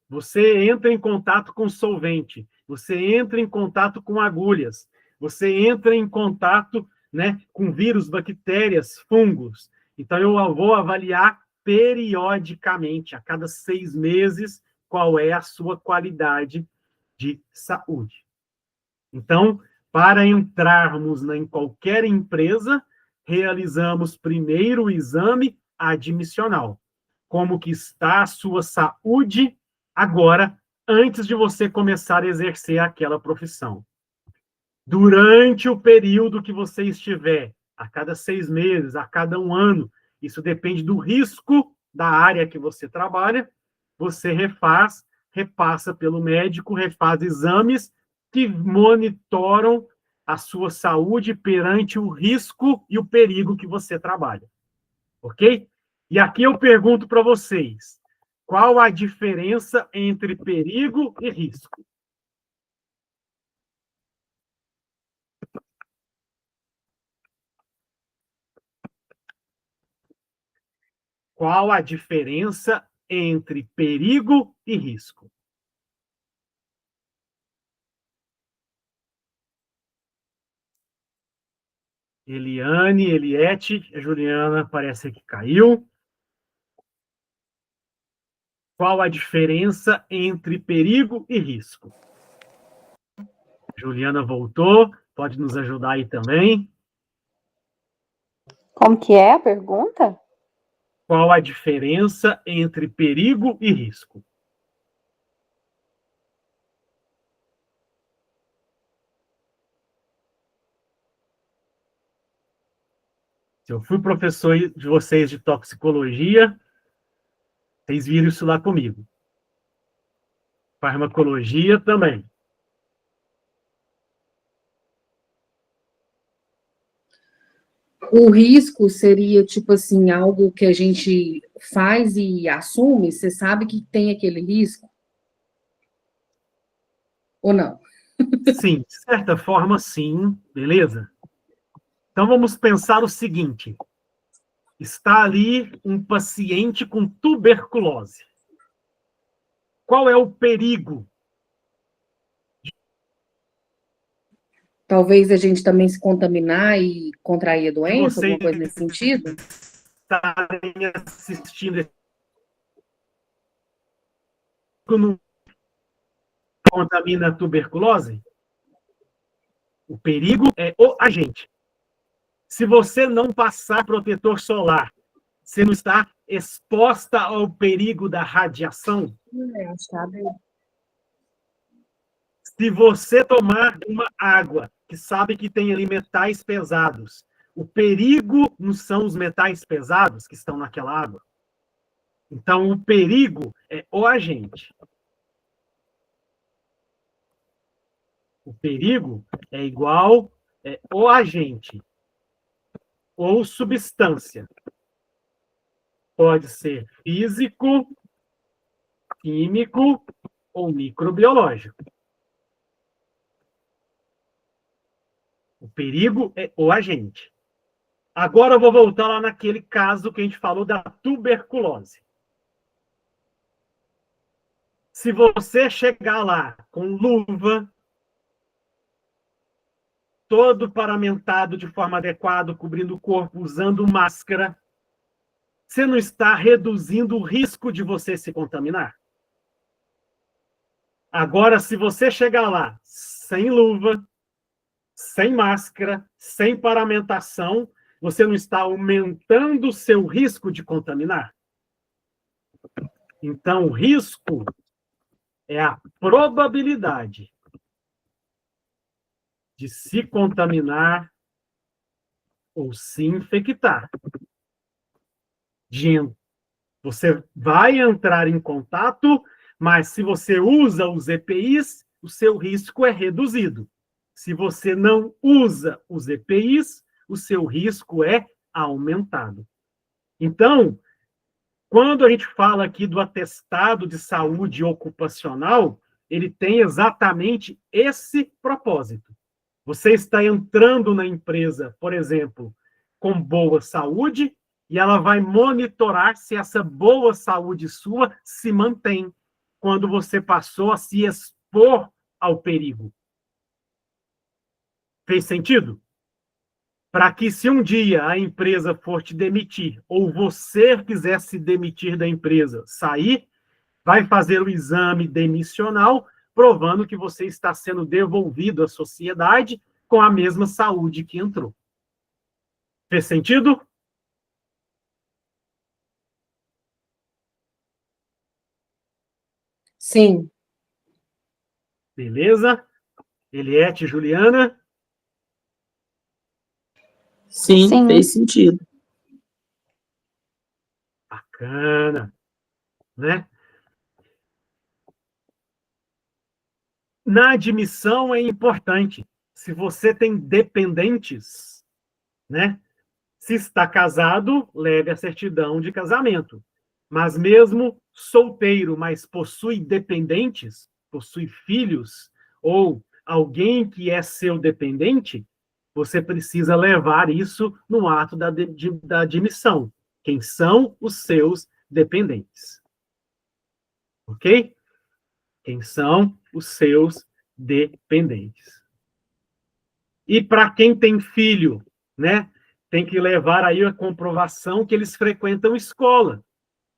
você entra em contato com solvente, você entra em contato com agulhas, você entra em contato, né, com vírus, bactérias, fungos. Então, eu vou avaliar periodicamente, a cada 6 meses, qual é a sua qualidade de saúde. Então, para entrarmos em qualquer empresa, realizamos primeiro o exame admissional. Como que está a sua saúde agora, antes de você começar a exercer aquela profissão. Durante o período que você estiver, a cada 6 meses, a cada 1 ano, isso depende do risco da área que você trabalha, você refaz repassa pelo médico, refaz exames que monitoram a sua saúde perante o risco e o perigo que você trabalha. Ok? E aqui eu pergunto para vocês, qual a diferença entre perigo e risco? Qual a diferença entre perigo e risco? Eliane, Eliette, a Juliana parece que caiu. Qual a diferença entre perigo e risco? Juliana voltou, pode nos ajudar aí também. Como que é a pergunta? Qual a diferença entre perigo e risco? Se eu fui professor de vocês de toxicologia, vocês viram isso lá comigo. Farmacologia também. O risco seria, tipo assim, algo que a gente faz e assume, você sabe que tem aquele risco? Ou não? Sim, de certa forma, sim, beleza? Então vamos pensar o seguinte: está ali um paciente com tuberculose. Qual é o perigo? Talvez a gente também se contaminar e contrair a De doença, vocês alguma coisa nesse sentido? estarem assistindo não contamina a tuberculose? O perigo é o agente. Se você não passar protetor solar, você não está exposta ao perigo da radiação? Se você tomar uma água que sabe que tem ali metais pesados, o perigo não são os metais pesados que estão naquela água? Então, o perigo é o agente. O perigo é igual o agente ou substância. Pode ser físico, químico ou microbiológico. O perigo é o agente. Agora eu vou voltar lá naquele caso que a gente falou da tuberculose. Se você chegar lá com luva, todo paramentado de forma adequada, cobrindo o corpo, usando máscara, você não está reduzindo o risco de você se contaminar? Agora, se você chegar lá sem luva, sem máscara, sem paramentação, você não está aumentando o seu risco de contaminar? Então, o risco é a probabilidade de se contaminar ou se infectar. Você vai entrar em contato, mas se você usa os EPIs, o seu risco é reduzido. Se você não usa os EPIs, o seu risco é aumentado. Então, quando a gente fala aqui do atestado de saúde ocupacional, ele tem exatamente esse propósito. Você está entrando na empresa, por exemplo, com boa saúde, e ela vai monitorar se essa boa saúde sua se mantém quando você passou a se expor ao perigo. Fez sentido? Para que, se um dia a empresa for te demitir, ou você quiser se demitir da empresa, sair, vai fazer o exame demissional, provando que você está sendo devolvido à sociedade com a mesma saúde que entrou. Fez sentido? Sim. Beleza? Eliette, Juliana? Sim, fez sentido. Bacana, né? na admissão é importante. Se você tem dependentes, né? Se está casado, leve a certidão de casamento. Mas mesmo solteiro, mas possui dependentes, possui filhos, ou alguém que é seu dependente, você precisa levar isso no ato da admissão. Quem são os seus dependentes? Ok? Quem são os seus dependentes? E para quem tem filho, né? Tem que levar aí a comprovação que eles frequentam escola,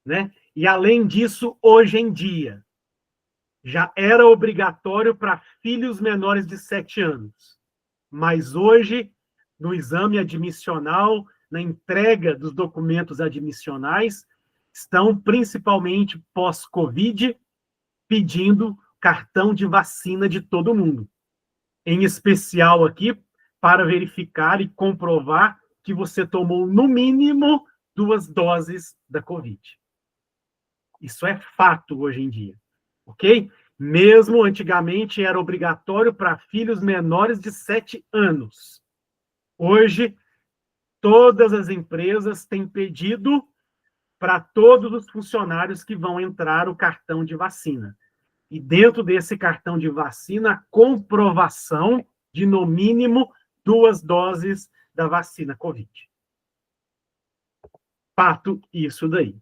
né? E além disso, hoje em dia, já era obrigatório para filhos menores de 7 anos. Mas hoje, no exame admissional, na entrega dos documentos admissionais, estão principalmente pós-Covid pedindo cartão de vacina de todo mundo. Em especial aqui, para verificar e comprovar que você tomou, no mínimo, 2 doses da Covid. Isso é fato hoje em dia, ok? Mesmo antigamente era obrigatório para filhos menores de 7 anos. Hoje, todas as empresas têm pedido para todos os funcionários que vão entrar o cartão de vacina. E dentro desse cartão de vacina, a comprovação de, no mínimo, 2 doses da vacina Covid. Fato isso daí.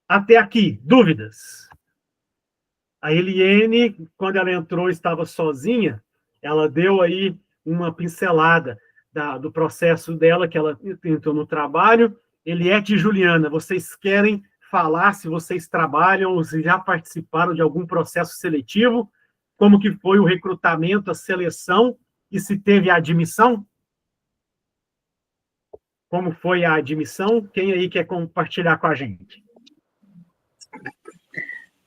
Até aqui, dúvidas? A Eliene, quando ela entrou, estava sozinha, ela deu aí uma pincelada do processo dela, que ela entrou no trabalho. Eliette e Juliana, vocês querem falar se vocês trabalham ou se já participaram de algum processo seletivo? Como que foi o recrutamento, a seleção e se teve a admissão? Como foi a admissão? Quem aí quer compartilhar com a gente?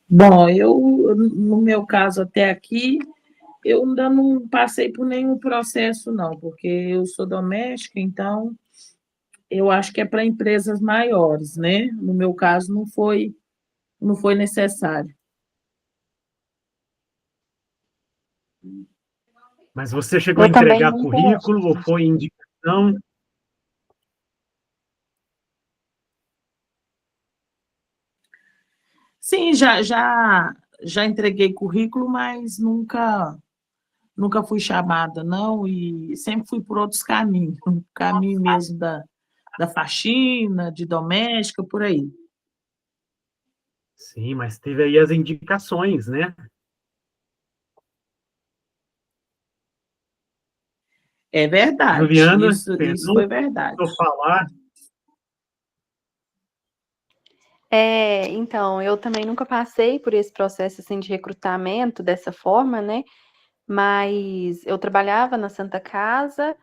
Bom, no meu caso até aqui, eu ainda não passei por nenhum processo, não, porque eu sou doméstica, então eu acho que é para empresas maiores, né? No meu caso, não foi necessário. Mas você chegou a entregar currículo ou foi indicação? Sim, já entreguei currículo, mas nunca fui chamada, não, e sempre fui por outros caminhos, caminho mesmo da faxina, de doméstica, por aí. Sim, mas teve aí as indicações, né? É verdade, Juliana, isso perdão foi verdade. por falar. Então, eu também nunca passei por esse processo assim de recrutamento dessa forma, né? Mas eu trabalhava na Santa Casa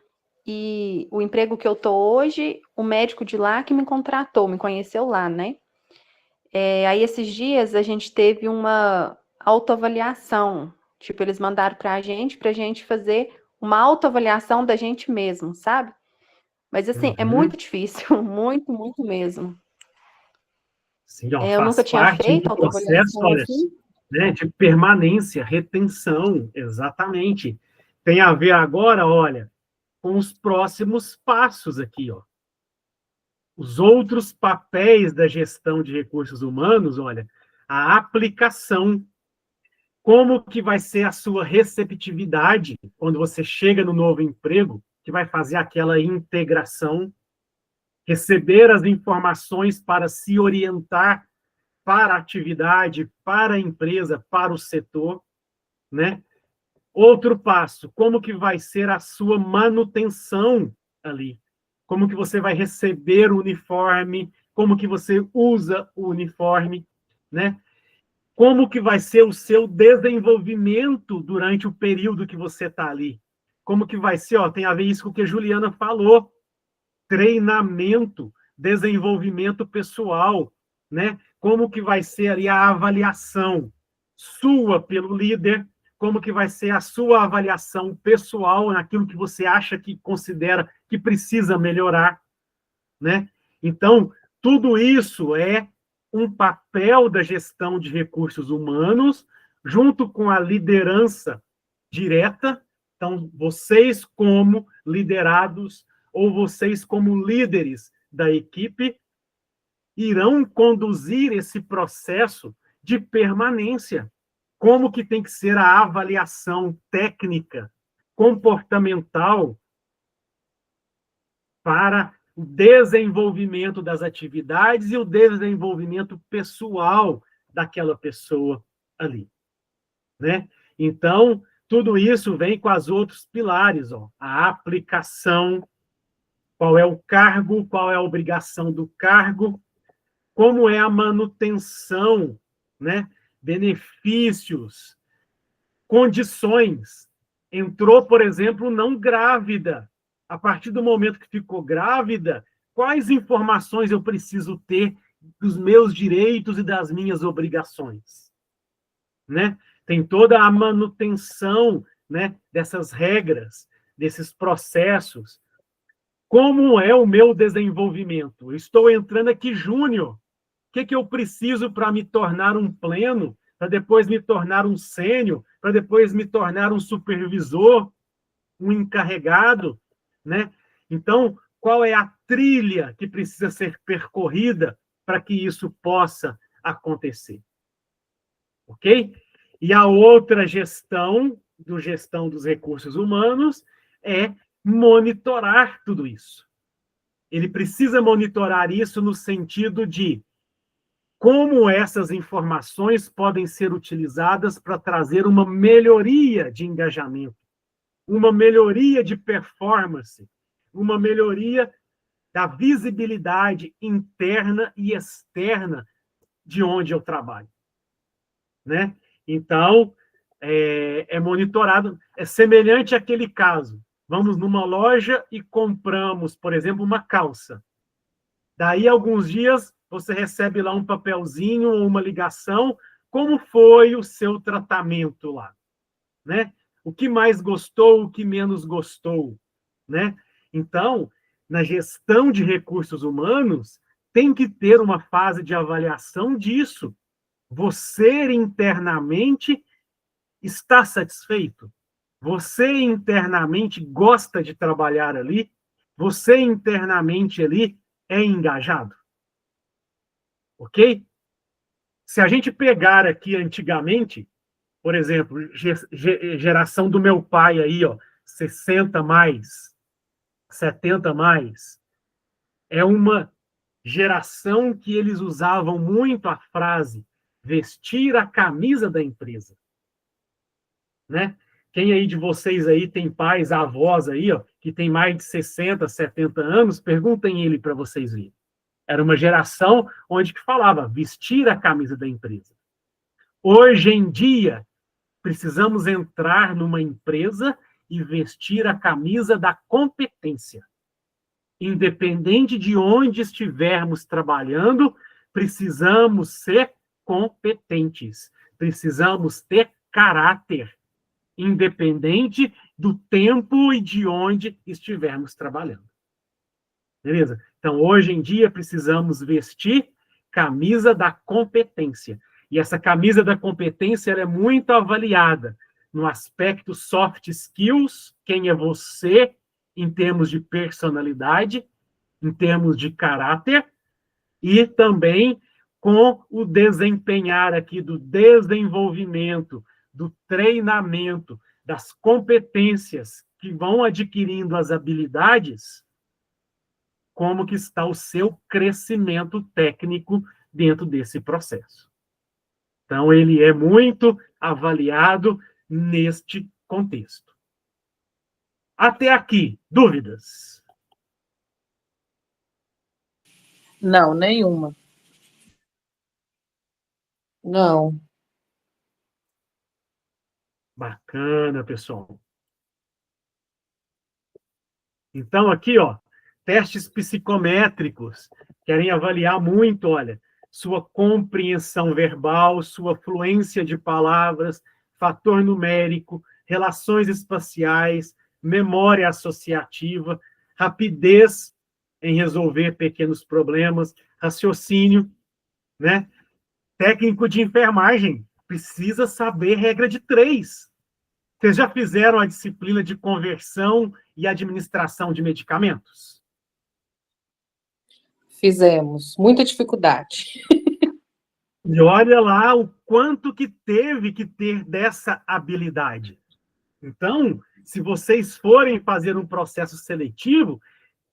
e o emprego que eu tô hoje, o médico de lá que me contratou, me conheceu lá, né? Aí esses dias a gente teve uma autoavaliação, tipo, eles mandaram pra gente fazer uma autoavaliação da gente mesmo, sabe? Mas assim, é muito difícil, muito, muito mesmo. Sim, ó, Eu nunca faz tinha parte feito do processo, autoavaliação olha, assim. né, de permanência, retenção, exatamente. Tem a ver agora, olha, com os próximos passos aqui, ó. Os outros papéis da gestão de recursos humanos, olha, a aplicação, como que vai ser a sua receptividade quando você chega no novo emprego, que vai fazer aquela integração, receber as informações para se orientar para a atividade, para a empresa, para o setor, né? Outro passo, como que vai ser a sua manutenção ali? Como que você vai receber o uniforme? Como que você usa o uniforme, né? Como que vai ser o seu desenvolvimento durante o período que você está ali? Como que vai ser, ó, tem a ver isso com o que a Juliana falou, treinamento, desenvolvimento pessoal, né? Como que vai ser ali a avaliação sua pelo líder, como que vai ser a sua avaliação pessoal naquilo que você acha que considera que precisa melhorar, né? Então, tudo isso é um papel da gestão de recursos humanos, junto com a liderança direta. Então, vocês como liderados ou vocês como líderes da equipe irão conduzir esse processo de permanência. Como que tem que ser a avaliação técnica, comportamental para o desenvolvimento das atividades e o desenvolvimento pessoal daquela pessoa ali, né? Então, tudo isso vem com os outros pilares, ó, a aplicação, qual é o cargo, qual é a obrigação do cargo, como é a manutenção, né? Benefícios, condições. Entrou, por exemplo, não grávida. A partir do momento que ficou grávida, quais informações eu preciso ter dos meus direitos e das minhas obrigações, né? Tem toda a manutenção, né, dessas regras, desses processos. Como é o meu desenvolvimento? Eu estou entrando aqui júnior. O que eu preciso para me tornar um pleno, para depois me tornar um sênior, para depois me tornar um supervisor, um encarregado, né? Então, qual é a trilha que precisa ser percorrida para que isso possa acontecer? Ok? E a outra gestão dos recursos humanos é monitorar tudo isso. Ele precisa monitorar isso no sentido de como essas informações podem ser utilizadas para trazer uma melhoria de engajamento, uma melhoria de performance, uma melhoria da visibilidade interna e externa de onde eu trabalho, né? Então, é monitorado, é semelhante àquele caso. Vamos numa loja e compramos, por exemplo, uma calça. Daí, alguns dias, você recebe lá um papelzinho ou uma ligação, como foi o seu tratamento lá, né? O que mais gostou, o que menos gostou, né? Então, na gestão de recursos humanos, tem que ter uma fase de avaliação disso. Você internamente está satisfeito? Você internamente gosta de trabalhar ali? Você internamente ali é engajado? Ok? Se a gente pegar aqui antigamente, por exemplo, geração do meu pai aí, ó, 60 mais, 70 mais, é uma geração que eles usavam muito a frase vestir a camisa da empresa, né? Quem aí de vocês aí tem pais, avós aí, ó, que tem mais de 60, 70 anos, perguntem ele para vocês verem. Era uma geração onde que falava vestir a camisa da empresa. Hoje em dia, precisamos entrar numa empresa e vestir a camisa da competência. Independente de onde estivermos trabalhando, precisamos ser competentes. Precisamos ter caráter, independente do tempo e de onde estivermos trabalhando. Beleza? Então, hoje em dia, precisamos vestir camisa da competência. E essa camisa da competência ela é muito avaliada no aspecto soft skills, quem é você em termos de personalidade, em termos de caráter, e também com o desempenhar aqui do desenvolvimento, do treinamento, das competências que vão adquirindo as habilidades, como que está o seu crescimento técnico dentro desse processo. Então, ele é muito avaliado neste contexto. Até aqui, dúvidas? Não, nenhuma. Não. Bacana, pessoal. Então, aqui, ó, testes psicométricos, querem avaliar muito, olha, sua compreensão verbal, sua fluência de palavras, fator numérico, relações espaciais, memória associativa, rapidez em resolver pequenos problemas, raciocínio, né? Técnico de enfermagem precisa saber regra de 3. Vocês já fizeram a disciplina de conversão e administração de medicamentos? Fizemos. Muita dificuldade. E olha lá o quanto que teve que ter dessa habilidade. Então, se vocês forem fazer um processo seletivo,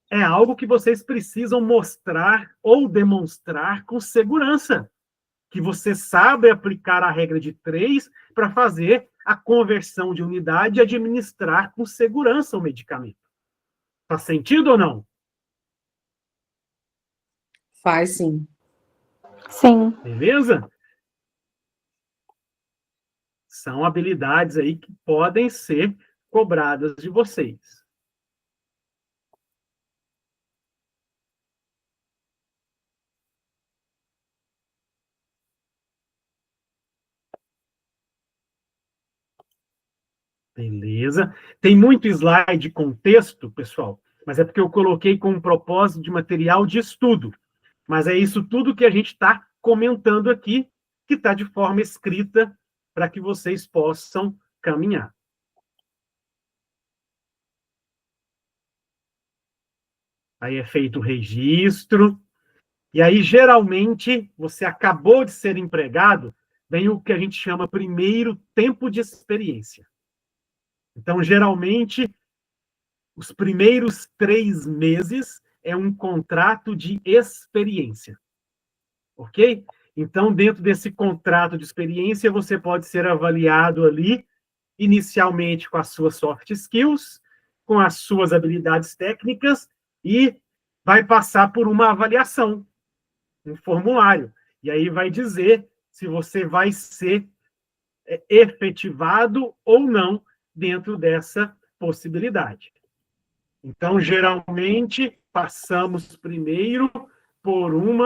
é algo que vocês precisam mostrar ou demonstrar com segurança, que você sabe aplicar a regra de 3 para fazer a conversão de unidade e administrar com segurança o medicamento. Faz sentido ou não? Faz sim. Sim. Beleza? São habilidades aí que podem ser cobradas de vocês. Beleza. Tem muito slide com texto, pessoal, mas é porque eu coloquei com um propósito de material de estudo. Mas é isso tudo que a gente está comentando aqui, que está de forma escrita para que vocês possam caminhar. Aí é feito o registro. E aí, geralmente, você acabou de ser empregado, vem o que a gente chama primeiro tempo de experiência. Então, geralmente, os primeiros 3 meses é um contrato de experiência. Ok? Então, dentro desse contrato de experiência, você pode ser avaliado ali, inicialmente com as suas soft skills, com as suas habilidades técnicas, e vai passar por uma avaliação, um formulário. E aí vai dizer se você vai ser efetivado ou não dentro dessa possibilidade. Então, geralmente, passamos primeiro por um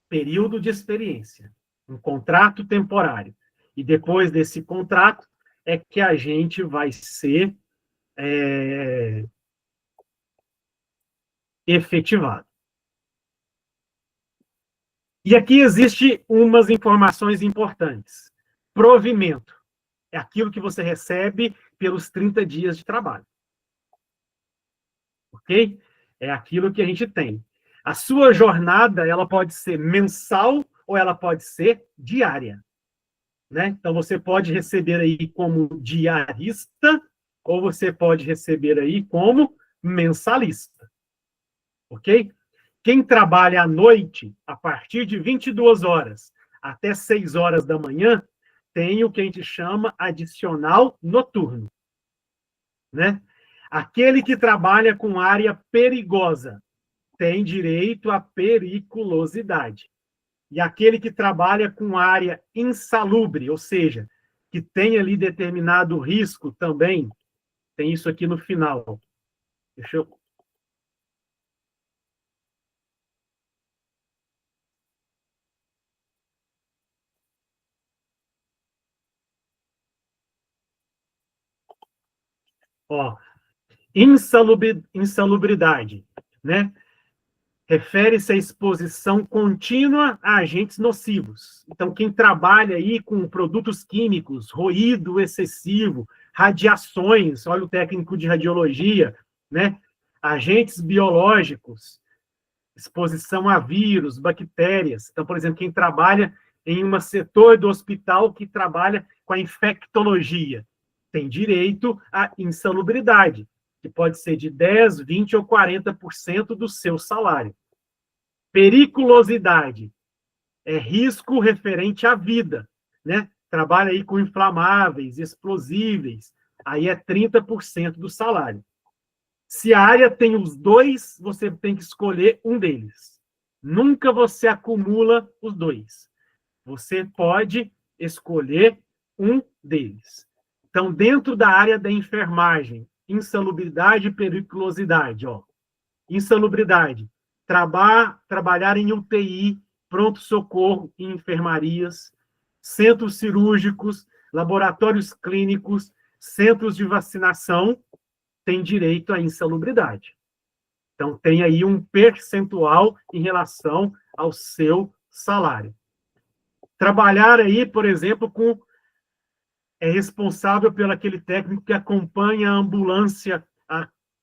período de experiência, um contrato temporário. E depois desse contrato é que a gente vai ser efetivado. E aqui existe umas informações importantes. Provimento é aquilo que você recebe pelos 30 dias de trabalho. Ok? É aquilo que a gente tem. A sua jornada, ela pode ser mensal ou ela pode ser diária. Né? Então, você pode receber aí como diarista ou você pode receber aí como mensalista. Ok? Quem trabalha à noite, a partir de 22 horas até 6 horas da manhã, tem o que a gente chama adicional noturno. Né? Aquele que trabalha com área perigosa tem direito à periculosidade. E aquele que trabalha com área insalubre, ou seja, que tem ali determinado risco também, tem isso aqui no final. Deixa eu... Ó, insalubridade, né? Refere-se à exposição contínua a agentes nocivos. Então, quem trabalha aí com produtos químicos, ruído excessivo, radiações, olha o técnico de radiologia, né? Agentes biológicos, exposição a vírus, bactérias. Então, por exemplo, quem trabalha em um setor do hospital que trabalha com a infectologia, tem direito à insalubridade, que pode ser de 10%, 20% ou 40% do seu salário. Periculosidade é risco referente à vida, né? Trabalha aí com inflamáveis, explosíveis, aí é 30% do salário. Se a área tem os dois, você tem que escolher um deles. Nunca você acumula os dois. Você pode escolher um deles. Então, dentro da área da enfermagem, insalubridade e periculosidade, ó. Insalubridade, trabalhar em UTI, pronto-socorro e enfermarias, centros cirúrgicos, laboratórios clínicos, centros de vacinação têm direito à insalubridade. Então, tem aí um percentual em relação ao seu salário. Trabalhar aí, por exemplo, é responsável pelo aquele técnico que acompanha a ambulância,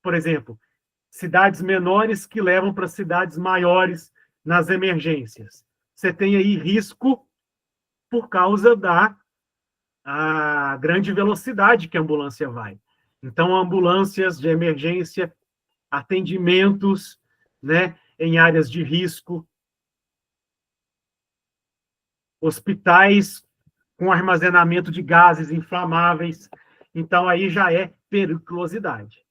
por exemplo, cidades menores que levam para cidades maiores nas emergências. Você tem aí risco por causa da grande velocidade que a ambulância vai. Então, ambulâncias de emergência, atendimentos, né, em áreas de risco, hospitais com armazenamento de gases inflamáveis. Então, aí já é periculosidade.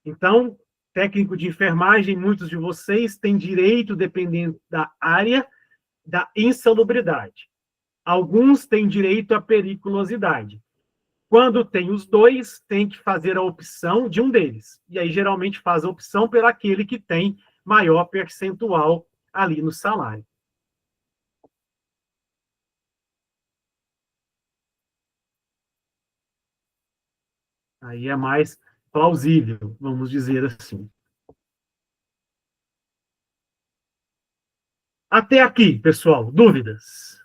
Então, técnico de enfermagem, muitos de vocês têm direito, dependendo da área, da insalubridade. Alguns têm direito à periculosidade. Quando tem os dois, tem que fazer a opção de um deles. E aí, geralmente, faz a opção pelo aquele que tem maior percentual ali no salário. Aí é mais plausível, vamos dizer assim. Até aqui, pessoal, dúvidas?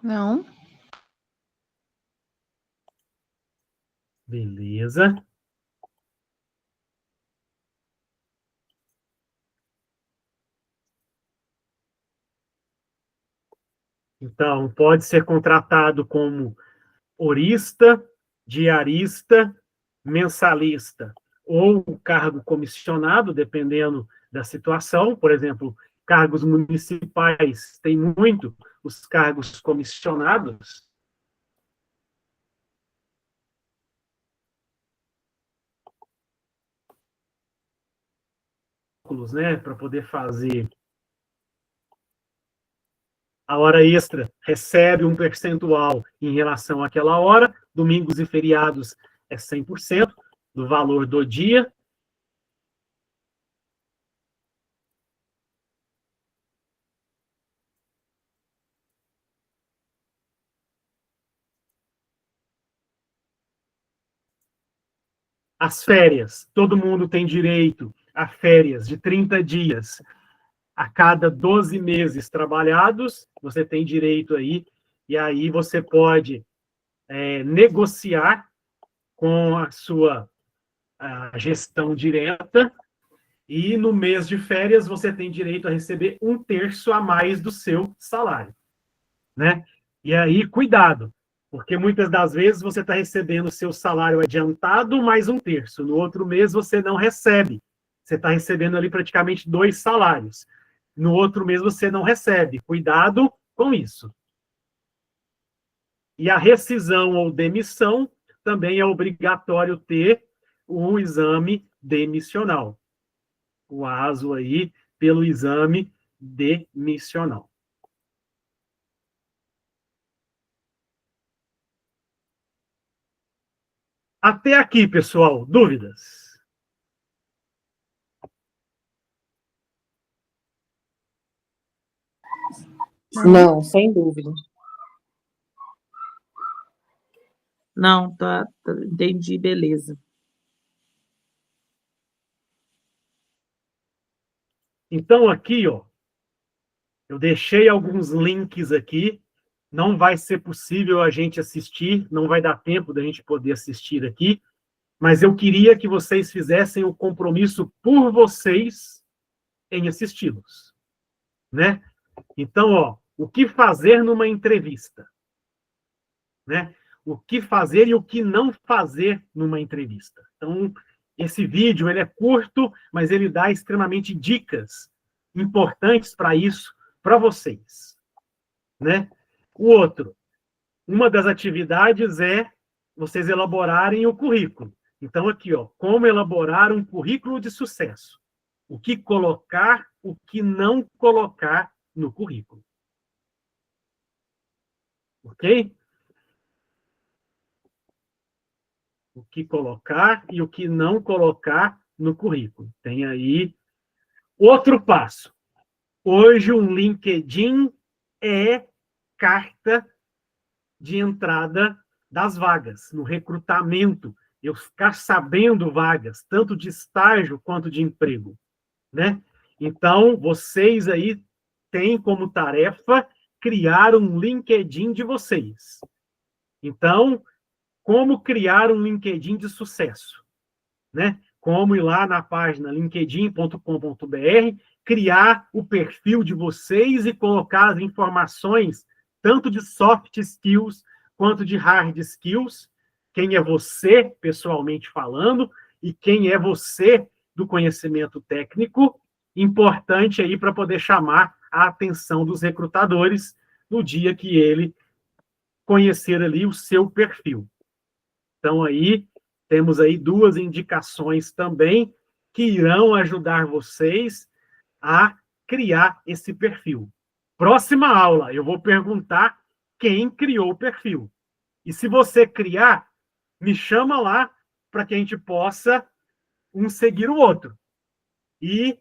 Não. Beleza. Então, pode ser contratado como horista, diarista, mensalista, ou cargo comissionado, dependendo da situação. Por exemplo, cargos municipais tem muito os cargos comissionados. Né, para poder fazer a hora extra, recebe um percentual em relação àquela hora, domingos e feriados é 100% do valor do dia. As férias, todo mundo tem direito a férias de 30 dias a cada 12 meses trabalhados, você tem direito aí, e aí você pode negociar com a sua gestão direta, e no mês de férias você tem direito a receber 1/3 a mais do seu salário, né? E aí, cuidado, porque muitas das vezes você está recebendo o seu salário adiantado mais 1/3. No outro mês você não recebe. Você está recebendo ali praticamente 2 salários. No outro mês você não recebe. Cuidado com isso. E a rescisão ou demissão também é obrigatório ter o exame demissional. O ASO aí pelo exame demissional. Até aqui, pessoal, dúvidas? Não, sem dúvida. Não, entendi, beleza. Então, aqui, ó, eu deixei alguns links aqui. Não vai ser possível a gente assistir, não vai dar tempo da gente poder assistir aqui, mas eu queria que vocês fizessem o compromisso por vocês em assisti-los, né? Então, ó, o que fazer numa entrevista, né? O que fazer e o que não fazer numa entrevista. Então, esse vídeo, ele é curto, mas ele dá extremamente dicas importantes para isso, para vocês, né? O outro, uma das atividades é vocês elaborarem o currículo. Então, aqui, ó, como elaborar um currículo de sucesso. O que colocar, o que não colocar no currículo. Ok? O que colocar e o que não colocar no currículo. Tem aí outro passo. Hoje, um LinkedIn é carta de entrada das vagas, no recrutamento, eu ficar sabendo vagas, tanto de estágio quanto de emprego, né? Então, vocês aí têm como tarefa criar um LinkedIn de vocês. Então, como criar um LinkedIn de sucesso, né? Como ir lá na página linkedin.com.br, criar o perfil de vocês e colocar as informações, tanto de soft skills quanto de hard skills, quem é você, pessoalmente falando, e quem é você do conhecimento técnico, importante aí para poder chamar a atenção dos recrutadores no dia que ele conhecer ali o seu perfil. Então, aí, temos aí 2 indicações também que irão ajudar vocês a criar esse perfil. Próxima aula, eu vou perguntar quem criou o perfil. E se você criar, me chama lá para que a gente possa um seguir o outro. E,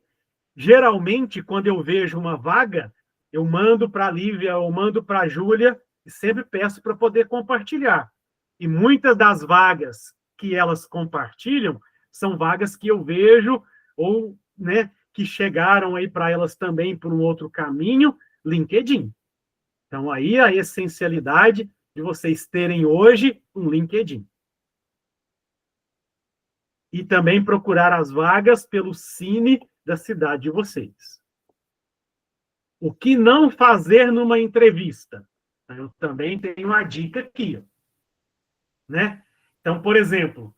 geralmente, quando eu vejo uma vaga, eu mando para a Lívia, eu mando para a Júlia, e sempre peço para poder compartilhar. E muitas das vagas que elas compartilham são vagas que eu vejo, ou, né, que chegaram aí para elas também por um outro caminho, LinkedIn. Então, aí a essencialidade de vocês terem hoje um LinkedIn. E também procurar as vagas pelo Cine da cidade de vocês. O que não fazer numa entrevista? Eu também tenho uma dica aqui, né? Então, por exemplo,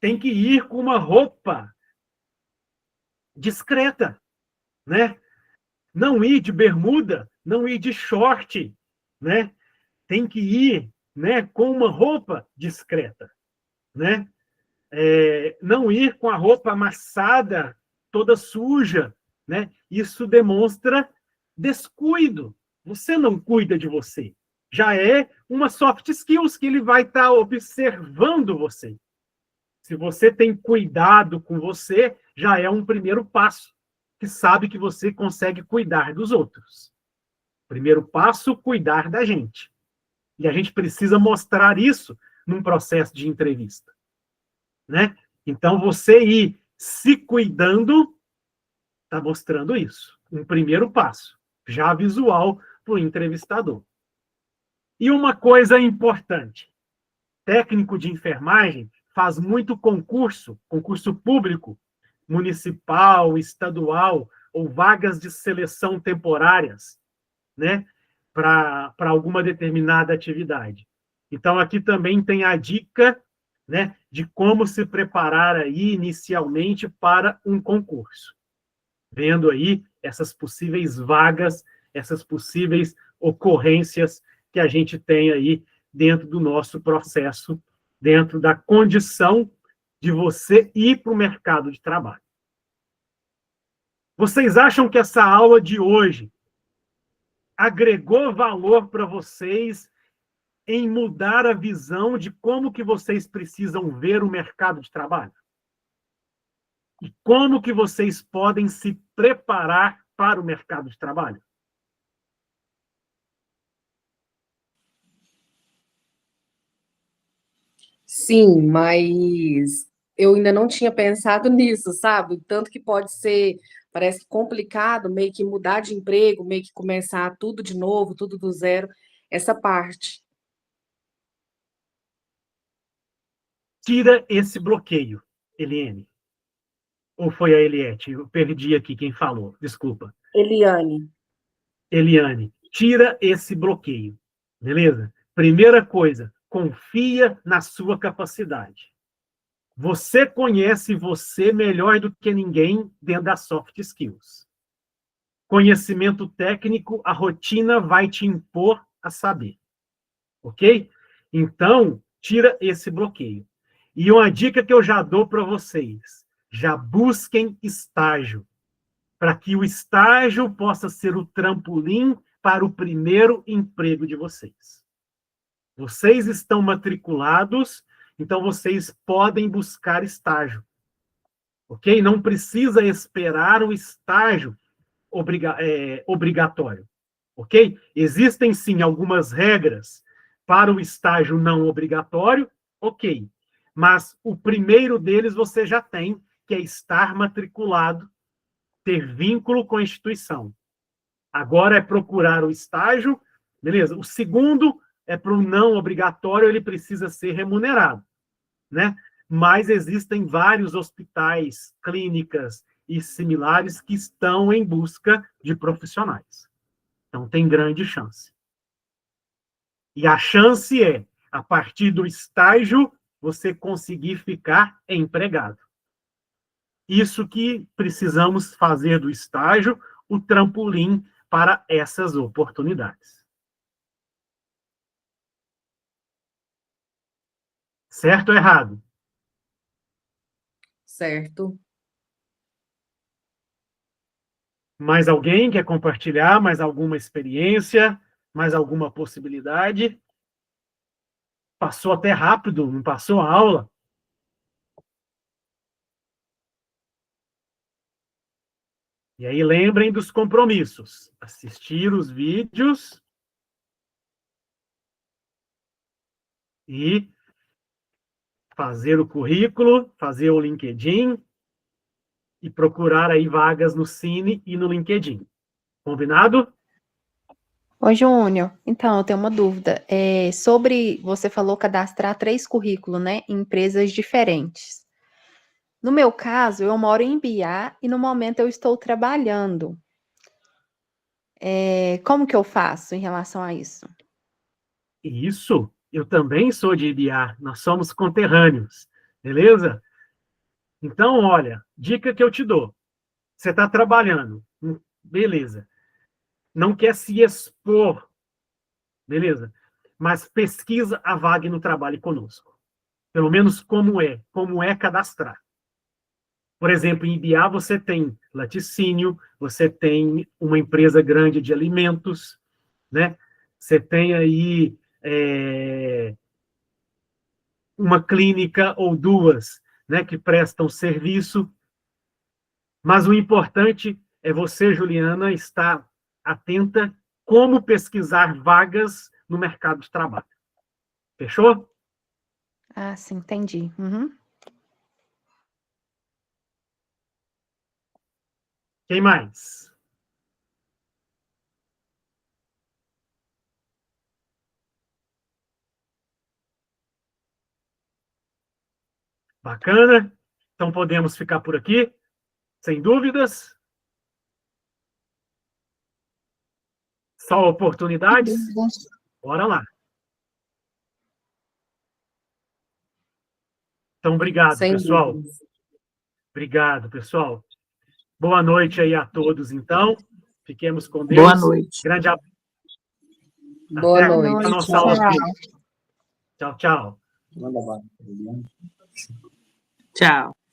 tem que ir com uma roupa discreta, né? Não ir de bermuda, não ir de short, né? Tem que ir, né, com uma roupa discreta, né? Não ir com a roupa amassada, toda suja, né? Isso demonstra descuido. Você não cuida de você. Já é uma soft skills que ele vai estar observando você. Se você tem cuidado com você, já é um primeiro passo, que sabe que você consegue cuidar dos outros. Primeiro passo, cuidar da gente. E a gente precisa mostrar isso num processo de entrevista, né? Então, você ir se cuidando, está mostrando isso. Um primeiro passo, já visual para o entrevistador. E uma coisa importante, técnico de enfermagem faz muito concurso público, municipal, estadual, ou vagas de seleção temporárias, né, para alguma determinada atividade. Então, aqui também tem a dica, né, de como se preparar aí inicialmente para um concurso. Vendo aí essas possíveis vagas, essas possíveis ocorrências que a gente tem aí dentro do nosso processo, dentro da condição de você ir para o mercado de trabalho. Vocês acham que essa aula de hoje agregou valor para vocês em mudar a visão de como que vocês precisam ver o mercado de trabalho? E como que vocês podem se preparar para o mercado de trabalho? Sim, mas eu ainda não tinha pensado nisso, sabe? Tanto que pode ser, parece complicado, meio que mudar de emprego, meio que começar tudo de novo, tudo do zero, essa parte. Tira esse bloqueio, Eliane. Ou foi a Eliette? Eu perdi aqui quem falou, desculpa. Eliane. Eliane, tira esse bloqueio, beleza? Primeira coisa, confia na sua capacidade. Você conhece você melhor do que ninguém dentro das soft skills. Conhecimento técnico, a rotina vai te impor a saber. Ok? Então, tira esse bloqueio. E uma dica que eu já dou para vocês, já busquem estágio, para que o estágio possa ser o trampolim para o primeiro emprego de vocês. Vocês estão matriculados, então vocês podem buscar estágio. Ok? Não precisa esperar o estágio obrigatório. ok? Existem, sim, algumas regras para o estágio não obrigatório, ok. Mas o primeiro deles você já tem, que é estar matriculado, ter vínculo com a instituição. Agora é procurar o estágio, beleza? O segundo é para o não obrigatório, ele precisa ser remunerado, né? Mas existem vários hospitais, clínicas e similares que estão em busca de profissionais. Então, tem grande chance. E a chance é, a partir do estágio, você conseguir ficar empregado. Isso que precisamos fazer do estágio o trampolim para essas oportunidades. Certo ou errado? Certo. Mais alguém quer compartilhar mais alguma experiência, mais alguma possibilidade? Passou até rápido, não passou a aula? E aí lembrem dos compromissos. Assistir os vídeos e fazer o currículo, fazer o LinkedIn e procurar aí vagas no Cine e no LinkedIn. Combinado? Ô, Júnior, então, eu tenho uma dúvida. Sobre, você falou cadastrar 3 currículos, né, em empresas diferentes. No meu caso, eu moro em Ibiá e no momento eu estou trabalhando. Como que eu faço em relação a isso? Isso, eu também sou de Ibiá, nós somos conterrâneos, beleza? Então, olha, dica que eu te dou. Você está trabalhando, beleza. Não quer se expor, beleza? Mas pesquisa a vaga no Trabalho Conosco. Pelo menos como é cadastrar. Por exemplo, em Ibiá você tem laticínio, você tem uma empresa grande de alimentos, né? Você tem aí uma clínica ou duas, né, que prestam serviço. Mas o importante é você, Juliana, estar atenta como pesquisar vagas no mercado de trabalho. Fechou? Ah, sim, entendi. Uhum. Quem mais? Bacana? Então podemos ficar por aqui, sem dúvidas. Só oportunidades? Bora lá. Então, obrigado, Sem pessoal. dúvidas. Obrigado, pessoal. Boa noite aí a todos, então. Fiquemos com Boa Deus. noite. Grande abraço. Boa Até noite. a nossa Tchau. aula. Tchau, tchau. Tchau.